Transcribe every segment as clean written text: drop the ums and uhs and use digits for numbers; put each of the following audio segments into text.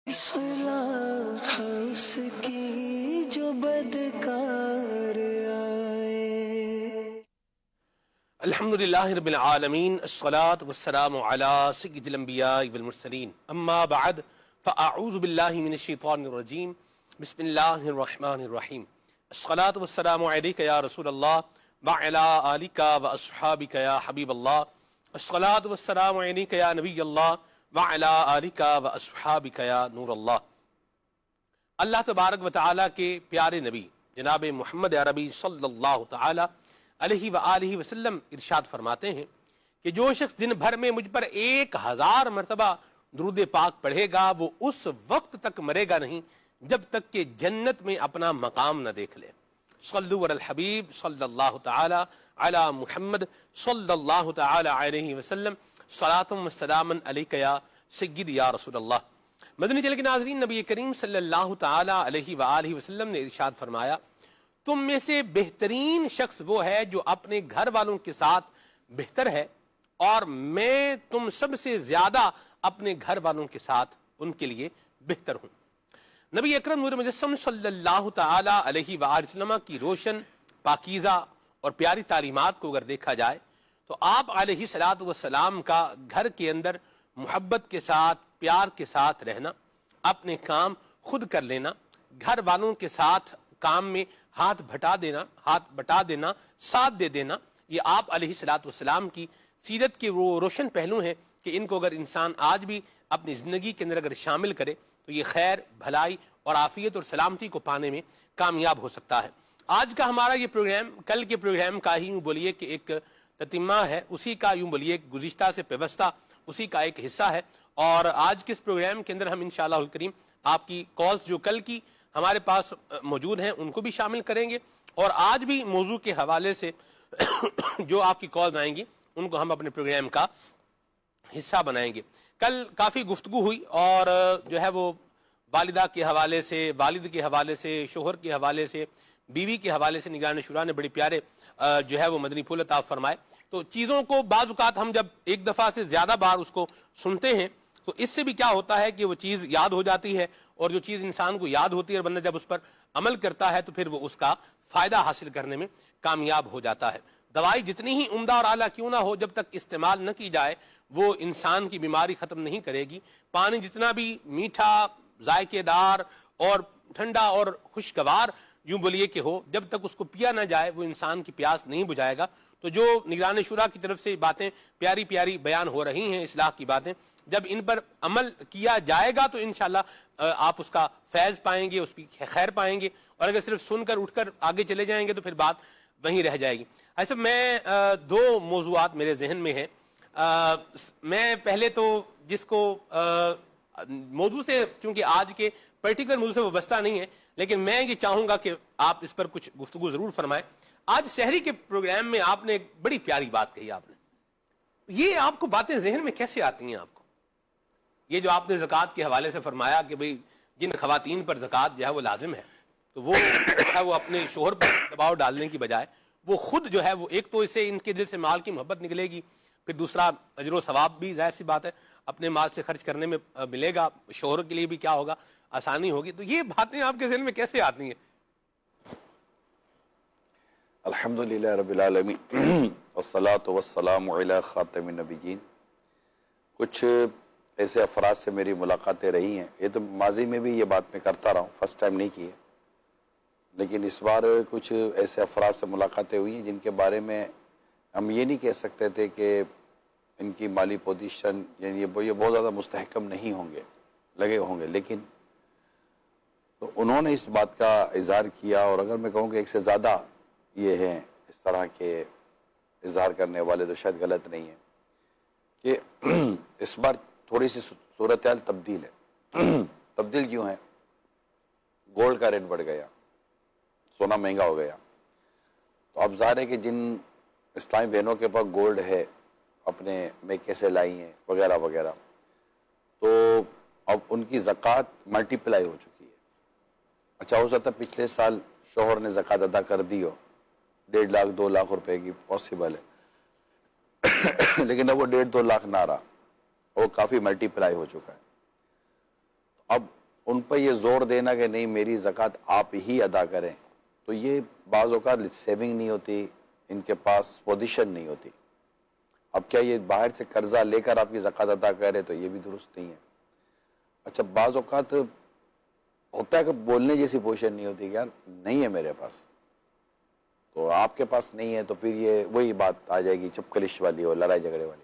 اصلاح اس کی جو بدکار آئے۔ الحمدللہ رب العالمین، الصلاة والسلام علی سید الانبیاء والمرسلین، اما بعد فاعوذ باللہ من الشیطان الرجیم، بسم اللہ الرحمن الرحیم۔ الصلاة والسلام علیک یا رسول اللہ وعلی آلک واصحابک یا حبیب اللہ۔ الصلاة والسلام علیک یا نبی اللہ وعلی آلک واصحابک یا نور اللہ۔ اللہ تبارک و تعالیٰ کے پیارے نبی جناب محمد عربی صلی اللہ تعالی علیہ وآلہ وسلم ارشاد فرماتے ہیں کہ جو شخص دن بھر میں مجھ پر 1000 مرتبہ درود پاک پڑھے گا وہ اس وقت تک مرے گا نہیں جب تک کہ جنت میں اپنا مقام نہ دیکھ لے۔ صلو علی الحبیب صلی اللہ تعالی علی محمد صلی اللہ تعالی علیہ وسلم، صلاۃ و سلام علیک یا سید یا رسول اللہ۔ مدنی چینل کے ناظرین، نبی کریم صلی اللہ تعالی علیہ وآلہ وسلم نے ارشاد فرمایا، تم میں سے بہترین شخص وہ ہے جو اپنے گھر والوں کے ساتھ بہتر ہے، اور میں تم سب سے زیادہ اپنے گھر والوں کے ساتھ ان کے لیے بہتر ہوں۔ نبی اکرم نور مجسم صلی اللہ تعالی علیہ وآلہ وسلم کی روشن، پاکیزہ اور پیاری تعلیمات کو اگر دیکھا جائے تو آپ علیہ الصلوۃ والسلام کا گھر کے اندر محبت کے ساتھ، پیار کے ساتھ رہنا، اپنے کام خود کر لینا، گھر والوں کے ساتھ کام میں ہاتھ بٹا دینا، ساتھ دے دینا، یہ آپ علیہ الصلوۃ والسلام کی سیرت کے وہ روشن پہلو ہیں کہ ان کو اگر انسان آج بھی اپنی زندگی کے اندر اگر شامل کرے تو یہ خیر، بھلائی اور عافیت اور سلامتی کو پانے میں کامیاب ہو سکتا ہے۔ آج کا ہمارا یہ پروگرام کل کے پروگرام کا ہی یوں بولیے کہ ایک تتمہ ہے، اسی کا یوں بولیے گزشتہ سے پیوستہ اسی کا ایک حصہ ہے، اور آج کے اس پروگرام کے اندر ہم انشاءاللہ الکریم آپ کی کالز جو کل کی ہمارے پاس موجود ہیں ان کو بھی شامل کریں گے، اور آج بھی موضوع کے حوالے سے جو آپ کی کالز آئیں گی ان کو ہم اپنے پروگرام کا حصہ بنائیں گے۔ کل کافی گفتگو ہوئی اور جو ہے وہ والدہ کے حوالے سے، والد کے حوالے سے، شوہر کے حوالے سے، بیوی کے حوالے سے نگران شورا نے بڑے پیارے جو ہے وہ مدنی پھول عطا فرمائے۔ تو چیزوں کو بعض اوقات ہم جب ایک دفعہ سے زیادہ بار اس کو سنتے ہیں تو اس سے بھی کیا ہوتا ہے کہ وہ چیز یاد ہو جاتی ہے، اور جو چیز انسان کو یاد ہوتی ہے اور بندہ جب اس پر عمل کرتا ہے تو پھر وہ اس کا فائدہ حاصل کرنے میں کامیاب ہو جاتا ہے۔ دوائی جتنی ہی عمدہ اور اعلیٰ کیوں نہ ہو، جب تک استعمال نہ کی جائے وہ انسان کی بیماری ختم نہیں کرے گی۔ پانی جتنا بھی میٹھا، ذائقے دار اور ٹھنڈا اور خوشگوار یوں بولیے کہ ہو، جب تک اس کو پیا نہ جائے وہ انسان کی پیاس نہیں بجھائے گا۔ تو جو نگران شورا کی طرف سے باتیں پیاری پیاری بیان ہو رہی ہیں، اصلاح کی باتیں، جب ان پر عمل کیا جائے گا تو انشاءاللہ آپ اس کا فیض پائیں گے، اس کی خیر پائیں گے، اور اگر صرف سن کر اٹھ کر آگے چلے جائیں گے تو پھر بات وہیں رہ جائے گی۔ ایسا میں دو موضوعات میرے ذہن میں ہیں۔ میں پہلے تو جس کو موضوع سے، چونکہ آج کے پرٹیکولر موضوع سے وہ بستہ نہیں ہے، لیکن میں یہ چاہوں گا کہ آپ اس پر کچھ گفتگو ضرور فرمائیں۔ آج سحری کے پروگرام میں آپ نے ایک بڑی پیاری بات کہی، آپ نے یہ آپ کو باتیں ذہن میں کیسے آتی ہیں؟ آپ کو یہ جو آپ نے زکوٰۃ کے حوالے سے فرمایا کہ بھئی جن خواتین پر زکوٰۃ جو ہے وہ لازم ہے تو وہ وہ اپنے شوہر پر دباؤ ڈالنے کی بجائے وہ خود جو ہے وہ، ایک تو اس سے ان کے دل سے مال کی محبت نکلے گی، پھر دوسرا اجر و ثواب بھی ظاہر سی بات ہے اپنے مال سے خرچ کرنے میں ملے گا، شوہر کے لیے بھی کیا ہوگا، آسانی ہوگی۔ تو یہ باتیں آپ کے ذہن میں کیسے آتی ہیں؟ الحمدللہ رب العالمین والصلاة والسلام علی خاتم النبیین۔ کچھ ایسے افراد سے میری ملاقاتیں رہی ہیں، یہ تو ماضی میں بھی یہ بات میں کرتا رہا ہوں، فرسٹ ٹائم نہیں کی ہے، لیکن اس بار کچھ ایسے افراد سے ملاقاتیں ہوئی ہیں جن کے بارے میں ہم یہ نہیں کہہ سکتے تھے کہ ان کی مالی پوزیشن یعنی یہ بہت زیادہ مستحکم نہیں ہوں گے، لگے ہوں گے، لیکن تو انہوں نے اس بات کا اظہار کیا، اور اگر میں کہوں کہ ایک سے زیادہ یہ ہیں اس طرح کے اظہار کرنے والے تو شاید غلط نہیں ہے، کہ اس بار تھوڑی سی صورتحال تبدیل ہے۔ تبدیل کیوں ہے؟ گولڈ کا ریٹ بڑھ گیا، سونا مہنگا ہو گیا، تو اب ظاہر ہے کہ جن اسلامی بہنوں کے پاس گولڈ ہے، اپنے میکے سے لائی ہیں وغیرہ وغیرہ، تو اب ان کی زکوٰۃ ملٹی پلائی ہو چکی ہے۔ اچھا ہو سکتا ہے پچھلے سال شوہر نے زکوٰۃ ادا کر دی ہو 1.5 لاکھ 2 لاکھ روپے کی، پاسبل ہے، لیکن اب وہ 1.5-2 لاکھ نہ رہا، وہ کافی ملٹی پلائی ہو چکا ہے۔ اب ان پہ یہ زور دینا کہ نہیں میری زکوٰۃ آپ ہی ادا کریں، تو یہ بعض اوقات سیونگ نہیں ہوتی، ان کے پاس پوزیشن نہیں ہوتی. اب کیا یہ باہر سے قرضہ لے کر آپ کی زکوٰۃ ادا کرے تو یہ بھی درست نہیں ہے. اچھا بعض اوقات ہوتا ہے کہ بولنے جیسی پوزیشن نہیں ہوتی کہ یار نہیں ہے میرے پاس، تو آپ کے پاس نہیں ہے تو پھر یہ وہی بات آ جائے گی چپکلش والی اور لڑائی جھگڑے والی.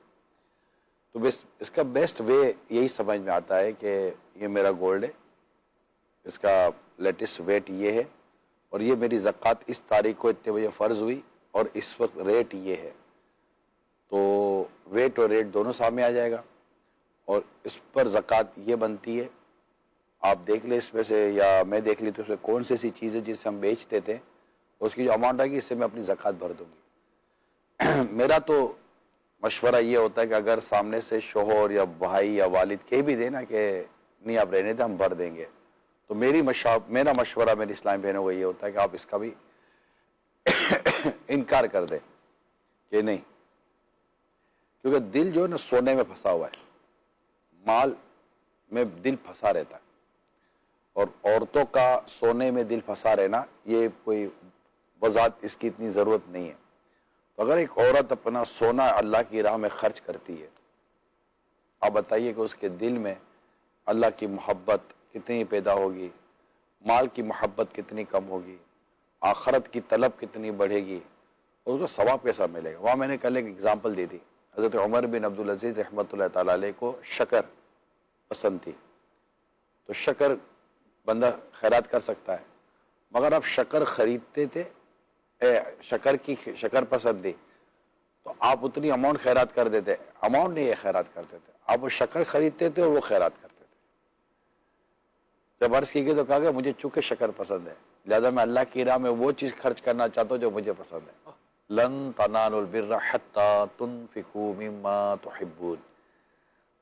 تو اس کا بیسٹ وے یہی سمجھ میں آتا ہے کہ یہ میرا گولڈ ہے، اس کا لیٹسٹ ویٹ یہ ہے، اور یہ میری زکوٰۃ اس تاریخ کو اتنے بجے فرض ہوئی اور اس وقت ریٹ یہ ہے، تو ویٹ اور ریٹ دونوں سامنے آ جائے گا اور اس پر زکوٰۃ یہ بنتی ہے. آپ دیکھ لیں اس میں سے یا میں دیکھ لی تو اس میں کون سی ایسی چیز ہے جس سے ہم بیچتے تھے، اس کی جو اماؤنٹ آئے گی اس سے میں اپنی زکوٰۃ بھر دوں گی. میرا تو مشورہ یہ ہوتا ہے کہ اگر سامنے سے شوہر یا بھائی یا والد کہہ بھی دے نا کہ نہیں آپ رہنے دیں ہم بھر دیں گے، تو میرا مشورہ میری اسلام بہنوں کو یہ ہوتا ہے کہ آپ اس کا بھی انکار کر دیں کہ نہیں، کیونکہ دل جو ہے نا سونے میں پھنسا ہوا ہے، مال میں دل پھنسا رہتا ہے، اور عورتوں کا سونے میں دل پھنسا رہنا یہ کوئی وضاحت اس کی اتنی ضرورت نہیں ہے. تو اگر ایک عورت اپنا سونا اللہ کی راہ میں خرچ کرتی ہے، آپ بتائیے کہ اس کے دل میں اللہ کی محبت کتنی پیدا ہوگی، مال کی محبت کتنی کم ہوگی، آخرت کی طلب کتنی بڑھے گی، اور اس کو ثواب کیسا ملے گا. وہاں میں نے کل ایک اگزامپل دی تھی، حضرت عمر بن عبدالعزیز رحمۃ اللہ تعالیٰ علیہ کو شکر پسند تھی، تو شکر بندہ خیرات کر سکتا ہے، مگر آپ شکر خریدتے تھے، شکر پسند تھی تو آپ اتنی اماؤنٹ خیرات کر دیتے، اماؤنٹ نہیں یہ خیرات کرتے تھے، آپ وہ شکر خریدتے تھے اور وہ خیرات کرتے تھے. جب عرض کی گئی تو کہا کہ مجھے چونکہ شکر پسند ہے لہذا میں اللہ کی راہ میں وہ چیز خرچ کرنا چاہتا ہوں جو مجھے پسند ہے. لن تنالوا البر حتی تنفقوا مما تحبون،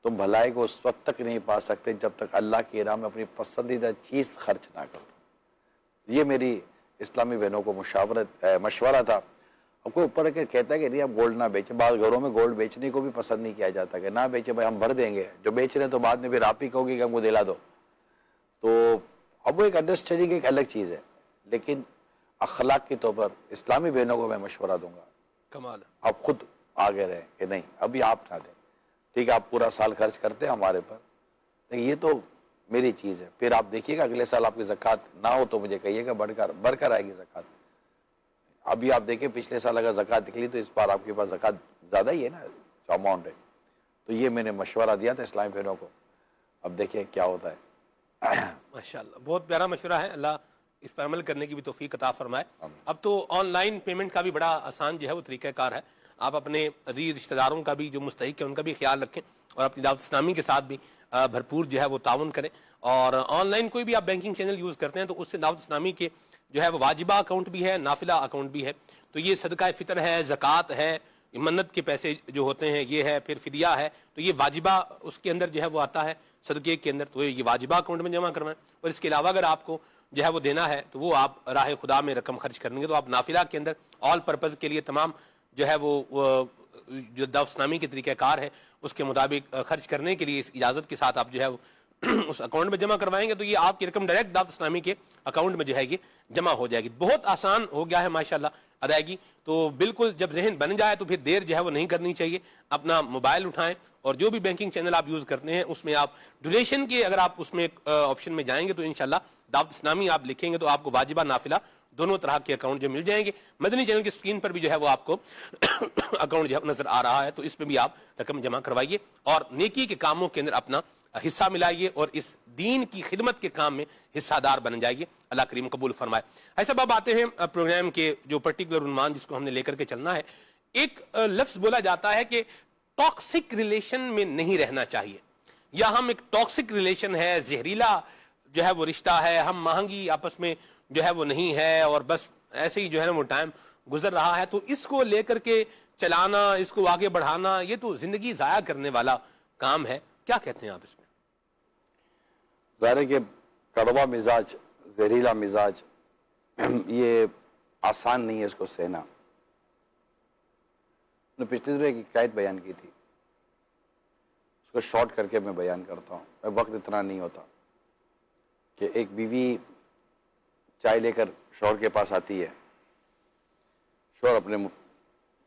تم بھلائی کو اس وقت تک نہیں پا سکتے جب تک اللہ کی راہ میں اپنی پسندیدہ چیز خرچ نہ کرو. یہ میری اسلامی بہنوں کو مشورہ تھا. اب کوئی اوپر کے کہتا ہے کہ نہیں آپ گولڈ نہ بیچیں، بعض گھروں میں گولڈ بیچنے کو بھی پسند نہیں کیا جاتا کہ نہ بیچے بھائی ہم بھر دیں گے، جو بیچ رہے ہیں تو بعد میں پھر آپ ہی کہو گے کہ ہم کو دلا دو. تو اب وہ ایک انڈرسٹینڈنگ ایک الگ چیز ہے، لیکن اخلاق کے طور پر اسلامی بہنوں کو میں مشورہ دوں گا کمال ہے. آپ خود آگے رہیں کہ نہیں ابھی آپ نہ دیں، ٹھیک ہے آپ پورا سال خرچ کرتے ہیں ہمارے پر، لیکن یہ تو میری چیز ہے، پھر آپ دیکھیے گا اگلے سال آپ کی زکوٰۃ نہ ہو تو مجھے کہیے گا بڑھ کر آئے گی زکوٰۃ. ابھی آپ دیکھیں پچھلے سال اگر زکوٰۃ نکلی تو اس بار آپ کے پاس زکوٰۃ زیادہ ہی ہے نا جو اماؤنٹ ہے. تو یہ میں نے مشورہ دیا تھا اسلامی بہنوں کو، اب دیکھیں کیا ہوتا ہے. ماشاءاللہ بہت پیارا مشورہ ہے، اللہ اس پر عمل کرنے کی بھی توفیق عطا فرمائے. اب تو آن لائن پیمنٹ کا بھی بڑا آسان جو ہے وہ طریقہ کار ہے. آپ اپنے عزیز رشتہ داروں کا بھی جو مستحق ہے ان کا بھی خیال رکھیں اور اپنی دعوت اسلامی کے ساتھ بھی بھرپور جو ہے وہ تعاون کریں. اور آن لائن کوئی بھی آپ بینکنگ چینل یوز کرتے ہیں تو اس سے دعوت اسلامی کے جو ہے وہ واجبہ اکاؤنٹ بھی ہے، نافلہ اکاؤنٹ بھی ہے. تو یہ صدقہ فطر ہے، زکوٰۃ ہے، منت کے پیسے جو ہوتے ہیں یہ ہے، پھر فدیہ ہے، تو یہ واجبہ اس کے اندر جو ہے وہ آتا ہے صدقے کے اندر، تو یہ واجبہ اکاؤنٹ میں جمع کروائیں. اور اس کے علاوہ اگر آپ کو جو ہے وہ دینا ہے تو وہ آپ راہ خدا میں رقم خرچ کریں گے تو آپ نافلہ کے اندر آل پرپز کے لیے تمام جو ہے وہ جو دعوت اسلامی کے طریقہ کار ہے اس کے مطابق خرچ کرنے کے لیے اس اجازت کے ساتھ آپ جو ہے وہ اس اکاؤنٹ میں جمع کروائیں گے تو یہ آپ کی رقم ڈائریکٹ دعوت اسلامی کے اکاؤنٹ میں جو ہے یہ جمع ہو جائے گی. بہت آسان ہو گیا ہے ماشاءاللہ ادائیگی. تو بالکل جب ذہن بن جائے تو پھر دیر جو ہے وہ نہیں کرنی چاہیے. اپنا موبائل اٹھائیں اور جو بھی بینکنگ چینل آپ یوز کرتے ہیں اس میں آپ ڈونیشن کے اگر آپ اس میں آپشن میں جائیں گے تو انشاءاللہ دعوت اسلامی آپ لکھیں گے تو آپ کو واجبہ نافلہ دونوں طرح کے اکاؤنٹ جو مل جائیں گے. مدنی چینل کی اسکرین پر بھی جو ہے وہ آپ کو اکاؤنٹ جو ہے نظر آ رہا ہے تو اس میں بھی آپ رقم جمع کروائیے اور نیکی کے کاموں کے اندر اپنا حصہ ملائیے اور اس دین کی خدمت کے کام میں حصہ دار بن جائیے. اللہ کریم قبول فرمائے. ایسا اب آتے ہیں پروگرام کے جو پرٹیکولر عنوان جس کو ہم نے لے کر کے چلنا ہے. ایک لفظ بولا جاتا ہے کہ ٹاکسک ریلیشن میں نہیں رہنا چاہیے، یا ہم ایک ٹاکسک ریلیشن ہے، زہریلا جو ہے وہ رشتہ ہے، ہم مہنگی آپس میں جو ہے وہ نہیں ہے اور بس ایسے ہی جو ہے نا وہ ٹائم گزر رہا ہے. تو اس کو لے کر کے چلانا، اس کو آگے بڑھانا یہ تو زندگی ضائع کرنے والا کام ہے. کیا کہتے ہیں آپ اس میں؟ ظاہر ہے کہ کڑوا مزاج، زہریلا مزاج یہ آسان نہیں ہے اس کو سہنا. میں نے پچھلی دفعہ ایک حکایت بیان کی تھی، اس کو شارٹ کر کے میں بیان کرتا ہوں، وقت اتنا نہیں ہوتا. کہ ایک بیوی چائے لے کر شوہر کے پاس آتی ہے، شوہر اپنے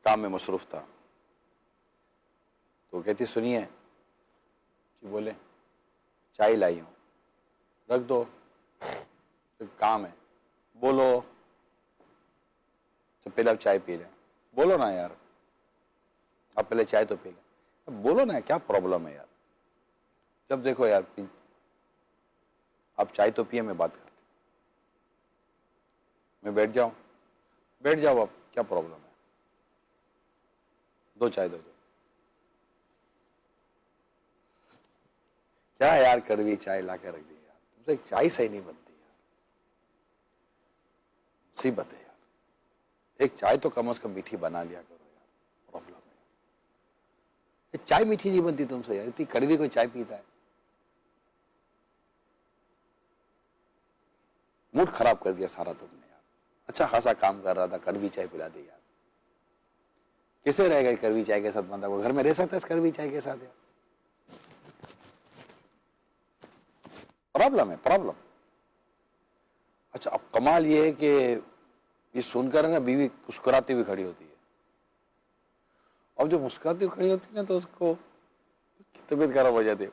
کام میں مصروف تھا، تو کہتی سنیے جی بولے، چائے لائی ہوں، رکھ دو، کام ہے، بولو، تو پہلے آپ چائے پی لیں، بولو نا یار، آپ پہلے چائے تو پی لیں، بولو نا کیا پرابلم ہے یار، جب دیکھو یار آپ چائے تو پیے، میں بات کرتی، میں بیٹھ جاؤ آپ، کیا پرابلم ہے، دو چائے دو، کیا یار کڑوی چائے لا کے رکھ دی یار، تم سے چائے صحیح نہیں بنتی یار، مصیبت ہے یار، ایک چائے تو کم از کم میٹھی بنا لیا کرو یار، پرابلم ہے یار، چائے میٹھی نہیں بنتی تم سے یار، اتنی کڑوی کوئی چائے پیتا ہے، موڈ خراب کر دیا سارا تم نے یار، اچھا خاصا کام کر رہا تھا، کڑوی چائے پلا دی یار، کیسے رہے گا کڑوی چائے کے ساتھ بندہ، کو گھر میں رہ سکتا ہے اس کڑوی چائے کے ساتھ یار، پرابلم ہے پرابلم۔ اچھا اب کمال یہ ہے کہ یہ سن کر نا بیوی مسکراتی ہوئی کھڑی ہوتی ہے، اور جو مسکراتی ہوئی کھڑی ہوتی ہے نا تو اس کو اس کی طبیعت خراب ہو جاتی ہے،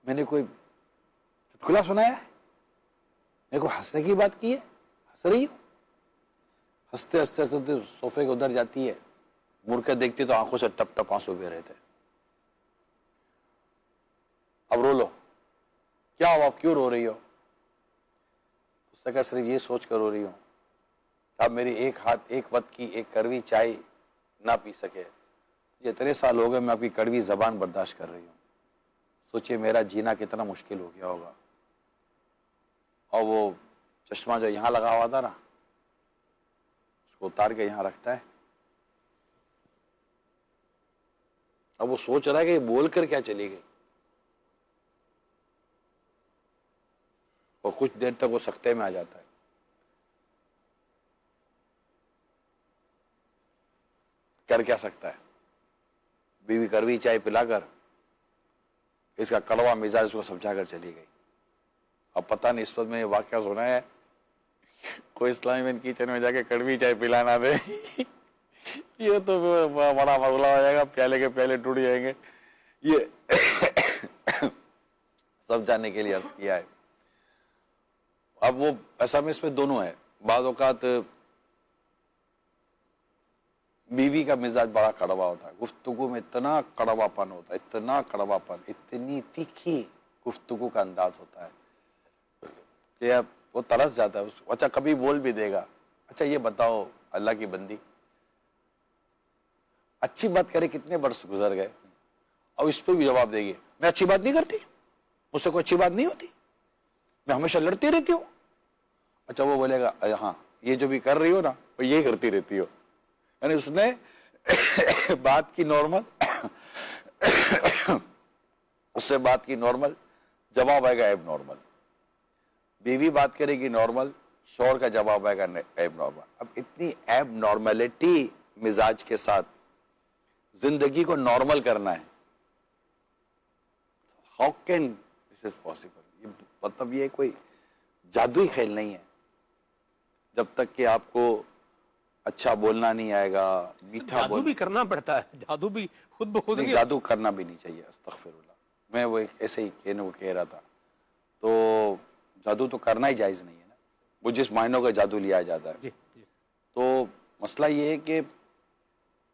میں نے کوئی چٹکلا سنایا ہے، میں کو ہنسنے کی بات کی ہے، ہنس رہی ہوں، ہنستے ہنستے ہنستے صوفے کے ادھر جاتی ہے، مڑ کر دیکھتی تو آنکھوں سے ٹپ ٹپ آنسو بہ رہے تھے، اب رو لو، کیا ہو آپ کیوں رو رہی ہو، اس نے کہا صرف یہ سوچ کر رو رہی ہوں کہ اب میری ایک وقت کی ایک کڑوی چائے نہ پی سکے، یہ اتنے سال ہو گئے میں آپ کی کڑوی زبان برداشت کر رہی ہوں، سوچئے میرا جینا کتنا مشکل ہو گیا ہوگا، اور وہ چشمہ جو یہاں لگا ہوا تھا نا اس کو اتار کے یہاں رکھتا ہے، اب وہ سوچ رہا ہے کہ یہ بول کر کیا چلی گئی، اور کچھ دیر تک وہ سکتے میں آ جاتا ہے، کر کیا سکتا ہے، بیوی کڑوی چائے پلا کر اس کا کڑوا مزاج اس کو سمجھا کر چلی گئی، اب پتہ نہیں اس وقت میں یہ واقعہ سنا ہے کوئی اسلامی مین کچن میں جا کے کڑوی چائے پلانا دے یہ تو بڑا مسئلہ ہو جائے گا، پیالے کے پیالے ٹوٹ جائیں گے، یہ سب جاننے کے لیے عرض کیا ہے۔ اب وہ ایسا میں اس میں دونوں ہے، بعض اوقات بیوی کا مزاج بڑا کڑوا ہوتا ہے، گفتگو میں اتنا کڑوا پن ہوتا ہے، اتنا کڑوا پن، اتنی تیکھی گفتگو کا انداز ہوتا ہے کہ اب وہ ترس جاتا ہے، اچھا کبھی بول بھی دے گا، اچھا یہ بتاؤ اللہ کی بندی، اچھی بات کرے کتنے برس گزر گئے اور اس پہ بھی جواب دے گی میں اچھی بات نہیں کرتی، مجھ سے کوئی اچھی بات نہیں ہوتی، میں ہمیشہ لڑتی رہتی ہوں، اچھا وہ بولے گا ہاں یہ جو بھی کر رہی ہو نا وہ یہی کرتی رہتی ہو، یعنی اس نے بات کی نارمل اس سے بات کی نارمل، جواب آئے گا ایب نارمل، بیوی بات کرے گی نارمل، شوہر کا جواب آئے گا ایب نارمل، اب اتنی ایب نارملٹی مزاج کے ساتھ زندگی کو نارمل کرنا ہے، how can this is possible, مطلب یہ کوئی جادوئی کھیل نہیں ہے، جب تک کہ آپ کو اچھا بولنا نہیں آئے گا، میٹھا جادو بھی کرنا پڑتا ہے، جادو بھی خود بخود نہیں، جادو کرنا بھی نہیں چاہیے، استغفر اللہ، میں وہ ایسے ہی کہہ رہا تھا، تو جادو تو کرنا ہی جائز نہیں ہے نا، وہ جس معنوں کا جادو لیا جاتا ہے، جی جی تو مسئلہ یہ ہے کہ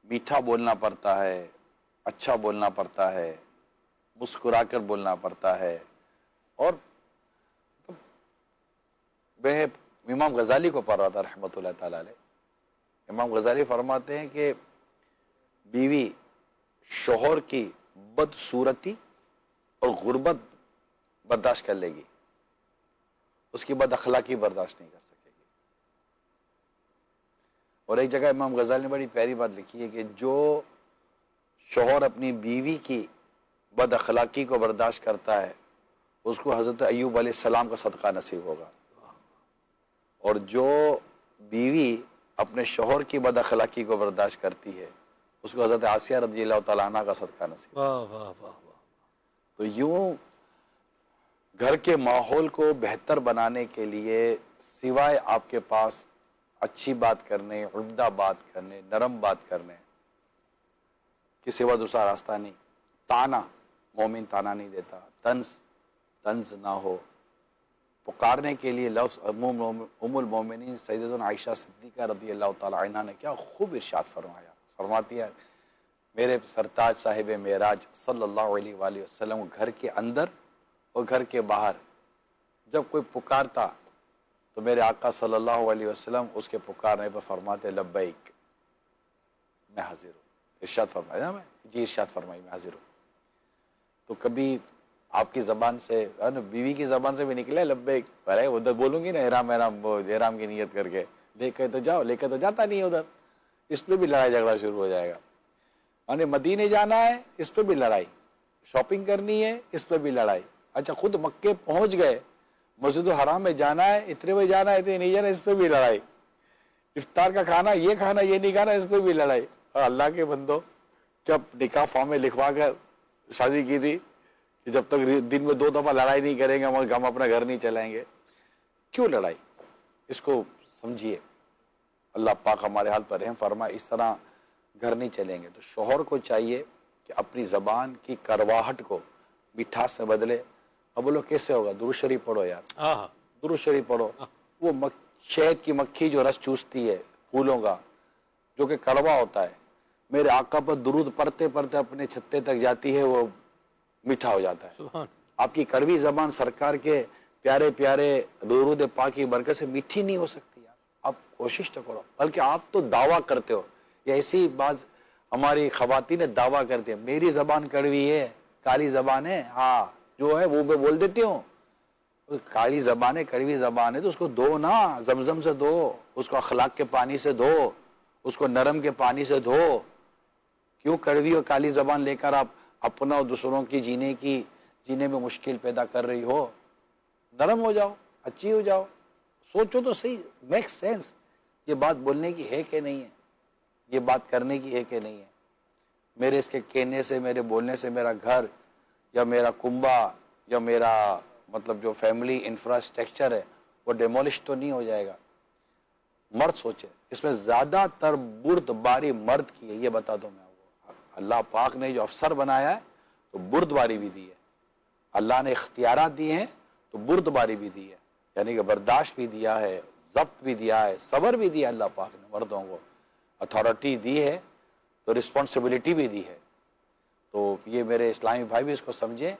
میٹھا بولنا پڑتا ہے، اچھا بولنا پڑتا ہے، مسکرا کر بولنا پڑتا ہے، اور میں امام غزالی کو پڑھ رہا تھا رحمۃ اللہ تعالی علیہ، امام غزالی فرماتے ہیں کہ بیوی شوہر کی بدصورتی اور غربت برداشت کر لے گی، اس کی بد اخلاقی برداشت نہیں کر سکے گی، اور ایک جگہ امام غزالی نے بڑی پیاری بات لکھی ہے کہ جو شوہر اپنی بیوی کی بد اخلاقی کو برداشت کرتا ہے اس کو حضرت ایوب علیہ السلام کا صدقہ نصیب ہوگا، اور جو بیوی اپنے شوہر کی بد اخلاقی کو برداشت کرتی ہے اس کو حضرت آسیہ رضی اللہ تعالیٰ عنہ کا صدقہ نصیب ہوگا، واہ واہ واہ واہ، تو یوں گھر کے ماحول کو بہتر بنانے کے لیے سوائے آپ کے پاس اچھی بات کرنے، عمدہ بات کرنے، نرم بات کرنے کے سوا دوسرا راستہ نہیں. تانا، مومن تانا نہیں دیتا. طنز نہ ہو. پکارنے کے لیے لفظ ام المومنین سیدتنا عائشہ صدیقہ رضی اللہ تعالی عنہ نے کیا خوب ارشاد فرمایا. فرماتی ہے میرے سرتاج صاحب معراج صلی اللہ علیہ وآلہ وسلم گھر کے اندر اور گھر کے باہر جب کوئی پکارتا تو میرے آقا صلی اللہ علیہ وسلم اس کے پکارنے پر فرماتے لبیک، میں حاضر ہوں. ارشاد فرمایا میں جی ارشاد فرمائی میں حاضر ہوں. تو کبھی آپ کی زبان سے بیوی کی زبان سے بھی نکلے لبیک، ارے ادھر بولوں گی نا احرام کی نیت کر کے لے کے تو جاؤ، لے کے تو جاتا نہیں ہے ادھر، اس پہ بھی لڑائی جھگڑا شروع ہو جائے گا. مدینے جانا ہے اس پہ بھی لڑائی، شاپنگ کرنی ہے اس پہ بھی لڑائی. اچھا خود مکے پہنچ گئے، مسجد الحرام میں جانا ہے، اتنے بجے جانا ہے اتنے نہیں جانا، اس پہ بھی لڑائی. افطار کا کھانا یہ نہیں کھانا، اس پہ بھی لڑائی. اور اللہ کے بندو جب نکاح فارم میں لکھوا کر شادی کی تھی کہ جب تک دن میں 2 دفعہ لڑائی نہیں کریں گے ہم اپنا گھر نہیں چلائیں گے. کیوں لڑائی؟ اس کو سمجھیے. اللہ پاک ہمارے حال پر رحم فرمائے. اس طرح گھر نہیں چلیں گے. تو شوہر کو چاہیے کہ اپنی زبان کی کرواہٹ کو مٹھاس سے بدلے. اب بولو کیسے ہوگا؟ درود شریف پڑھو یار، درود شریف پڑھو. وہ شہد کی مکھی جو رس چوستی ہے پھولوں کا جو کہ کڑوا ہوتا ہے، میرے آقا پر درود پڑھتے پڑھتے اپنے چھتے تک جاتی ہے، وہ میٹھا ہو جاتا ہے. سبحان. آپ کی کڑوی زبان سرکار کے پیارے پیارے درود پاک کی برکت سے میٹھی نہیں ہو سکتی یار. آپ کوشش تو کرو. بلکہ آپ تو دعویٰ کرتے ہو، یہ ایسی بات ہماری خواتین دعویٰ کرتے ہیں میری زبان کڑوی ہے، کالی زبان ہے. ہاں جو ہے وہ میں بول دیتی ہوں. کالی زبان ہے، کڑوی زبان ہے تو اس کو دھو نا، زمزم سے دھو، اس کو اخلاق کے پانی سے دھو، اس کو نرم کے پانی سے دھو. کیوں کڑوی اور کالی زبان لے کر آپ اپنا اور دوسروں کی جینے میں مشکل پیدا کر رہی ہو؟ نرم ہو جاؤ، اچھی ہو جاؤ. سوچو تو صحیح، میک سینس. یہ بات بولنے کی ہے کہ نہیں ہے؟ یہ بات کرنے کی ہے کہ نہیں ہے؟ میرے اس کے کہنے سے، میرے بولنے سے میرا گھر یا میرا کنبہ یا میرا مطلب جو فیملی انفراسٹرکچر ہے وہ ڈیمولش تو نہیں ہو جائے گا؟ مرد سوچے. اس میں زیادہ تر بردباری مرد کی ہے، یہ بتا دوں میں آپ کو. اللہ پاک نے جو افسر بنایا ہے تو بردباری بھی دی ہے. اللہ نے اختیارات دیے ہیں تو بردباری بھی دی ہے، یعنی کہ برداشت بھی دیا ہے، ضبط بھی دیا ہے، صبر بھی دیا. اللہ پاک نے مردوں کو اتھارٹی دی ہے تو رسپانسبلٹی بھی دی ہے. تو یہ میرے اسلامی بھائی بھی اس کو سمجھیں.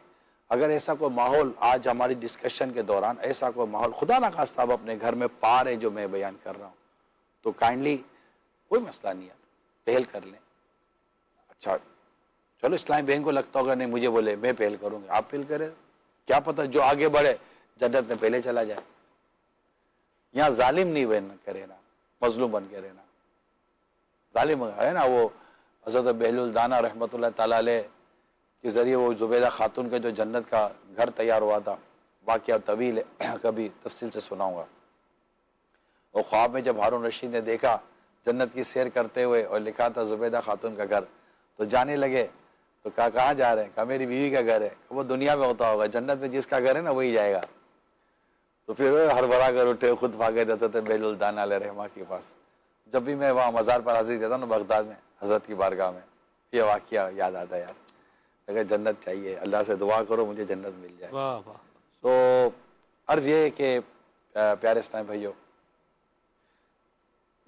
اگر ایسا کوئی ماحول آج ہماری ڈسکشن کے دوران ایسا کوئی ماحول خدا نہ خواستہ آپ اپنے گھر میں پا رہے جو میں بیان کر رہا ہوں تو کائنڈلی کوئی مسئلہ نہیں ہے، پہل کر لیں. اچھا چلو اسلامی بہن کو لگتا ہوگا نہیں مجھے بولے میں پہل کروں گا، آپ پہل کریں. کیا پتہ جو آگے بڑھے جنت میں پہلے چلا جائے. یہاں ظالم نہیں بن کے رہنا، مظلوم بن کے رہنا. ظالم ہے نا وہ حضرت بہل الدانہ رحمۃ اللہ تعالی علیہ کے ذریعے وہ زبیدہ خاتون کا جو جنت کا گھر تیار ہوا تھا، واقعہ طویل ہے، کبھی تفصیل سے سناؤں گا. اور خواب میں جب ہارون رشید نے دیکھا جنت کی سیر کرتے ہوئے اور لکھا تھا زبیدہ خاتون کا گھر، تو جانے لگے. تو کہا کہاں جا رہے ہیں؟ کہا میری بیوی کا گھر ہے. وہ دنیا میں ہوتا ہوگا، جنت میں جس کا گھر ہے نا وہی جائے گا. تو پھر ہڑبڑا کر اٹھے، خود بھاگے جاتے تھے بہل الدانہ علیہ رحمہ کے پاس. جب بھی میں وہاں مزار پر حاضری دیتا ہوں نا بغداد میں حضرت کی بارگاہ میں، یہ واقعہ یاد آتا ہے یار. اگر جنت چاہیے اللہ سے دعا کرو مجھے جنت مل جائے. واہ واہ. تو عرض یہ ہے کہ پیارے اسلامی بھائیو،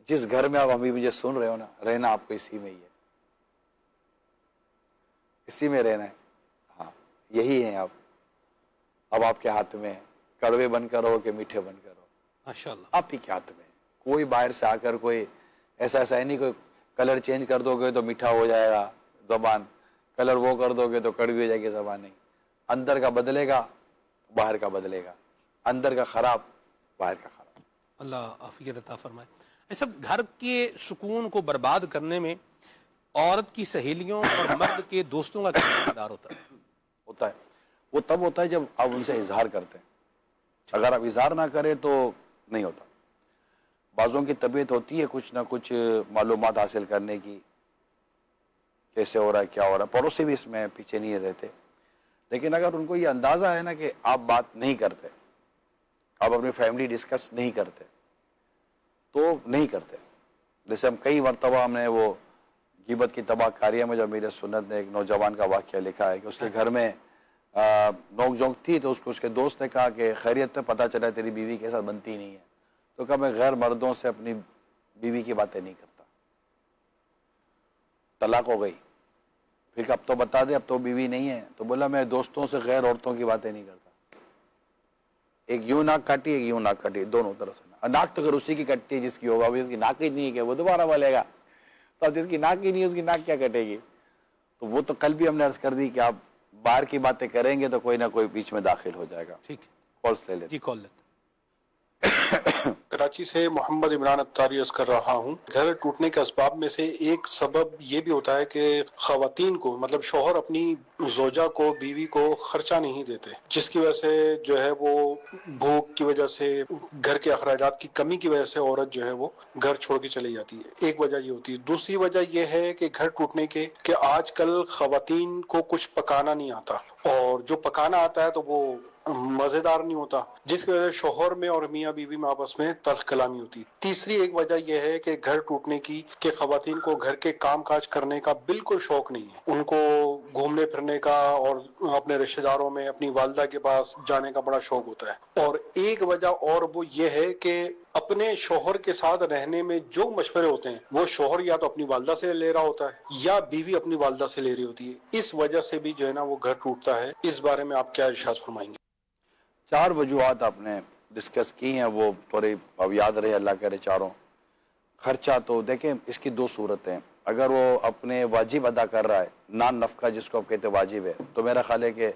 جس گھر میں آپ ابھی مجھے سن رہے ہو نا، رہنا آپ کو اسی میں ہی ہے، اسی میں رہنا ہے. ہاں یہی ہے. اب آپ کے ہاتھ میں کڑوے بن کر ہو کہ میٹھے بن کر ہو، ماشاءاللہ. آپ ہی کے ہاتھ میں. کوئی باہر سے آ کر کوئی ایسا ہے نہیں کوئی کلر چینج کر دو گے تو میٹھا ہو جائے گا زبان، کلر وہ کر دو گے تو کڑوی ہو جائے گی زبان. نہیں، اندر کا بدلے گا باہر کا بدلے گا، اندر کا خراب باہر کا خراب. اللہ عافیت عطا فرمائے. ایسا گھر کے سکون کو برباد کرنے میں عورت کی سہیلیوں اور مرد کے دوستوں کا کیا کردار ہوتا ہے؟ ہوتا ہے. وہ تب ہوتا ہے جب آپ ان سے اظہار کرتے ہیں. اگر آپ اظہار نہ کریں تو نہیں ہوتا. بعضوں کی طبیعت ہوتی ہے کچھ نہ کچھ معلومات حاصل کرنے کی، کیسے ہو رہا ہے کیا ہو رہا ہے. پڑوسی بھی اس میں پیچھے نہیں رہتے. لیکن اگر ان کو یہ اندازہ ہے نا کہ آپ بات نہیں کرتے، آپ اپنی فیملی ڈسکس نہیں کرتے تو نہیں کرتے. جیسے ہم کئی مرتبہ ہم نے وہ غیبت کی تباہ کاریہ میں جو امیر سنت نے ایک نوجوان کا واقعہ لکھا ہے کہ اس کے گھر میں نوک جھونک تھی تو اس کو اس کے دوست نے کہا کہ خیریت میں پتہ چلا تیری بیوی کے ساتھ بنتی نہیں ہے، تو کہا میں غیر مردوں سے اپنی بیوی کی باتیں نہیں کرتا. طلاق ہو گئی. پھر کہ اب تو بتا دے اب تو بیوی نہیں ہے، تو بولا میں دوستوں سے غیر عورتوں کی باتیں نہیں کرتا. ایک یوں ناک کاٹی ایک یوں ناک کاٹی، دونوں طرف سے. ناک تو اگر اسی کی کٹتی ہے جس کی ہوگا، اس کی ناک ہی نہیں ہے کہ وہ دوبارہ بولے گا، تو اب جس کی ناک ہی نہیں ہے اس کی ناک کیا کٹے گی؟ تو وہ تو کل بھی ہم نے عرض کر دی کہ آپ باہر کی باتیں کریں گے تو کوئی نہ کوئی بیچ میں داخل ہو جائے گا. ٹھیک ہے کالس لے لیتے. جی، کال لیتے. کراچی سے محمد عمران اتاری عرض کر رہا ہوں. گھر ٹوٹنے کے اسباب میں سے ایک سبب یہ بھی ہوتا ہے کہ خواتین کو مطلب شوہر اپنی زوجہ کو بیوی کو خرچہ نہیں دیتے، جس کی وجہ سے جو ہے وہ بھوک کی وجہ سے گھر کے اخراجات کی کمی کی وجہ سے عورت جو ہے وہ گھر چھوڑ کے چلی جاتی ہے. ایک وجہ یہ ہوتی ہے. دوسری وجہ یہ ہے کہ گھر ٹوٹنے کے کہ آج کل خواتین کو کچھ پکانا نہیں آتا، اور جو پکانا آتا ہے تو وہ مزیدار نہیں ہوتا، جس کی وجہ سے شوہر میں اور میاں بیوی میں آپس میں تلخ کلامی ہوتی. تیسری ایک وجہ یہ ہے کہ گھر ٹوٹنے کی کہ خواتین کو گھر کے کام کاج کرنے کا بالکل شوق نہیں ہے. ان کو گھومنے پھرنے کا اور اپنے رشتہ داروں میں اپنی والدہ کے پاس جانے کا بڑا شوق ہوتا ہے. اور ایک وجہ اور وہ یہ ہے کہ اپنے شوہر کے ساتھ رہنے میں جو مشورے ہوتے ہیں وہ شوہر یا تو اپنی والدہ سے لے رہا ہوتا ہے یا بیوی اپنی والدہ سے لے رہی ہوتی ہے. اس وجہ سے بھی جو ہے نا وہ گھر ٹوٹتا ہے. اس بارے میں آپ کیا ارشاد فرمائیں گے؟ 4 وجوہات آپ نے ڈسکس کی ہیں، وہ تھوڑی اب یاد رہے اللہ کرے چاروں. خرچہ تو دیکھیں اس کی 2 صورتیں. اگر وہ اپنے واجب ادا کر رہا ہے، نان نفقہ جس کو آپ کہتے واجب ہے، تو میرا خیال ہے کہ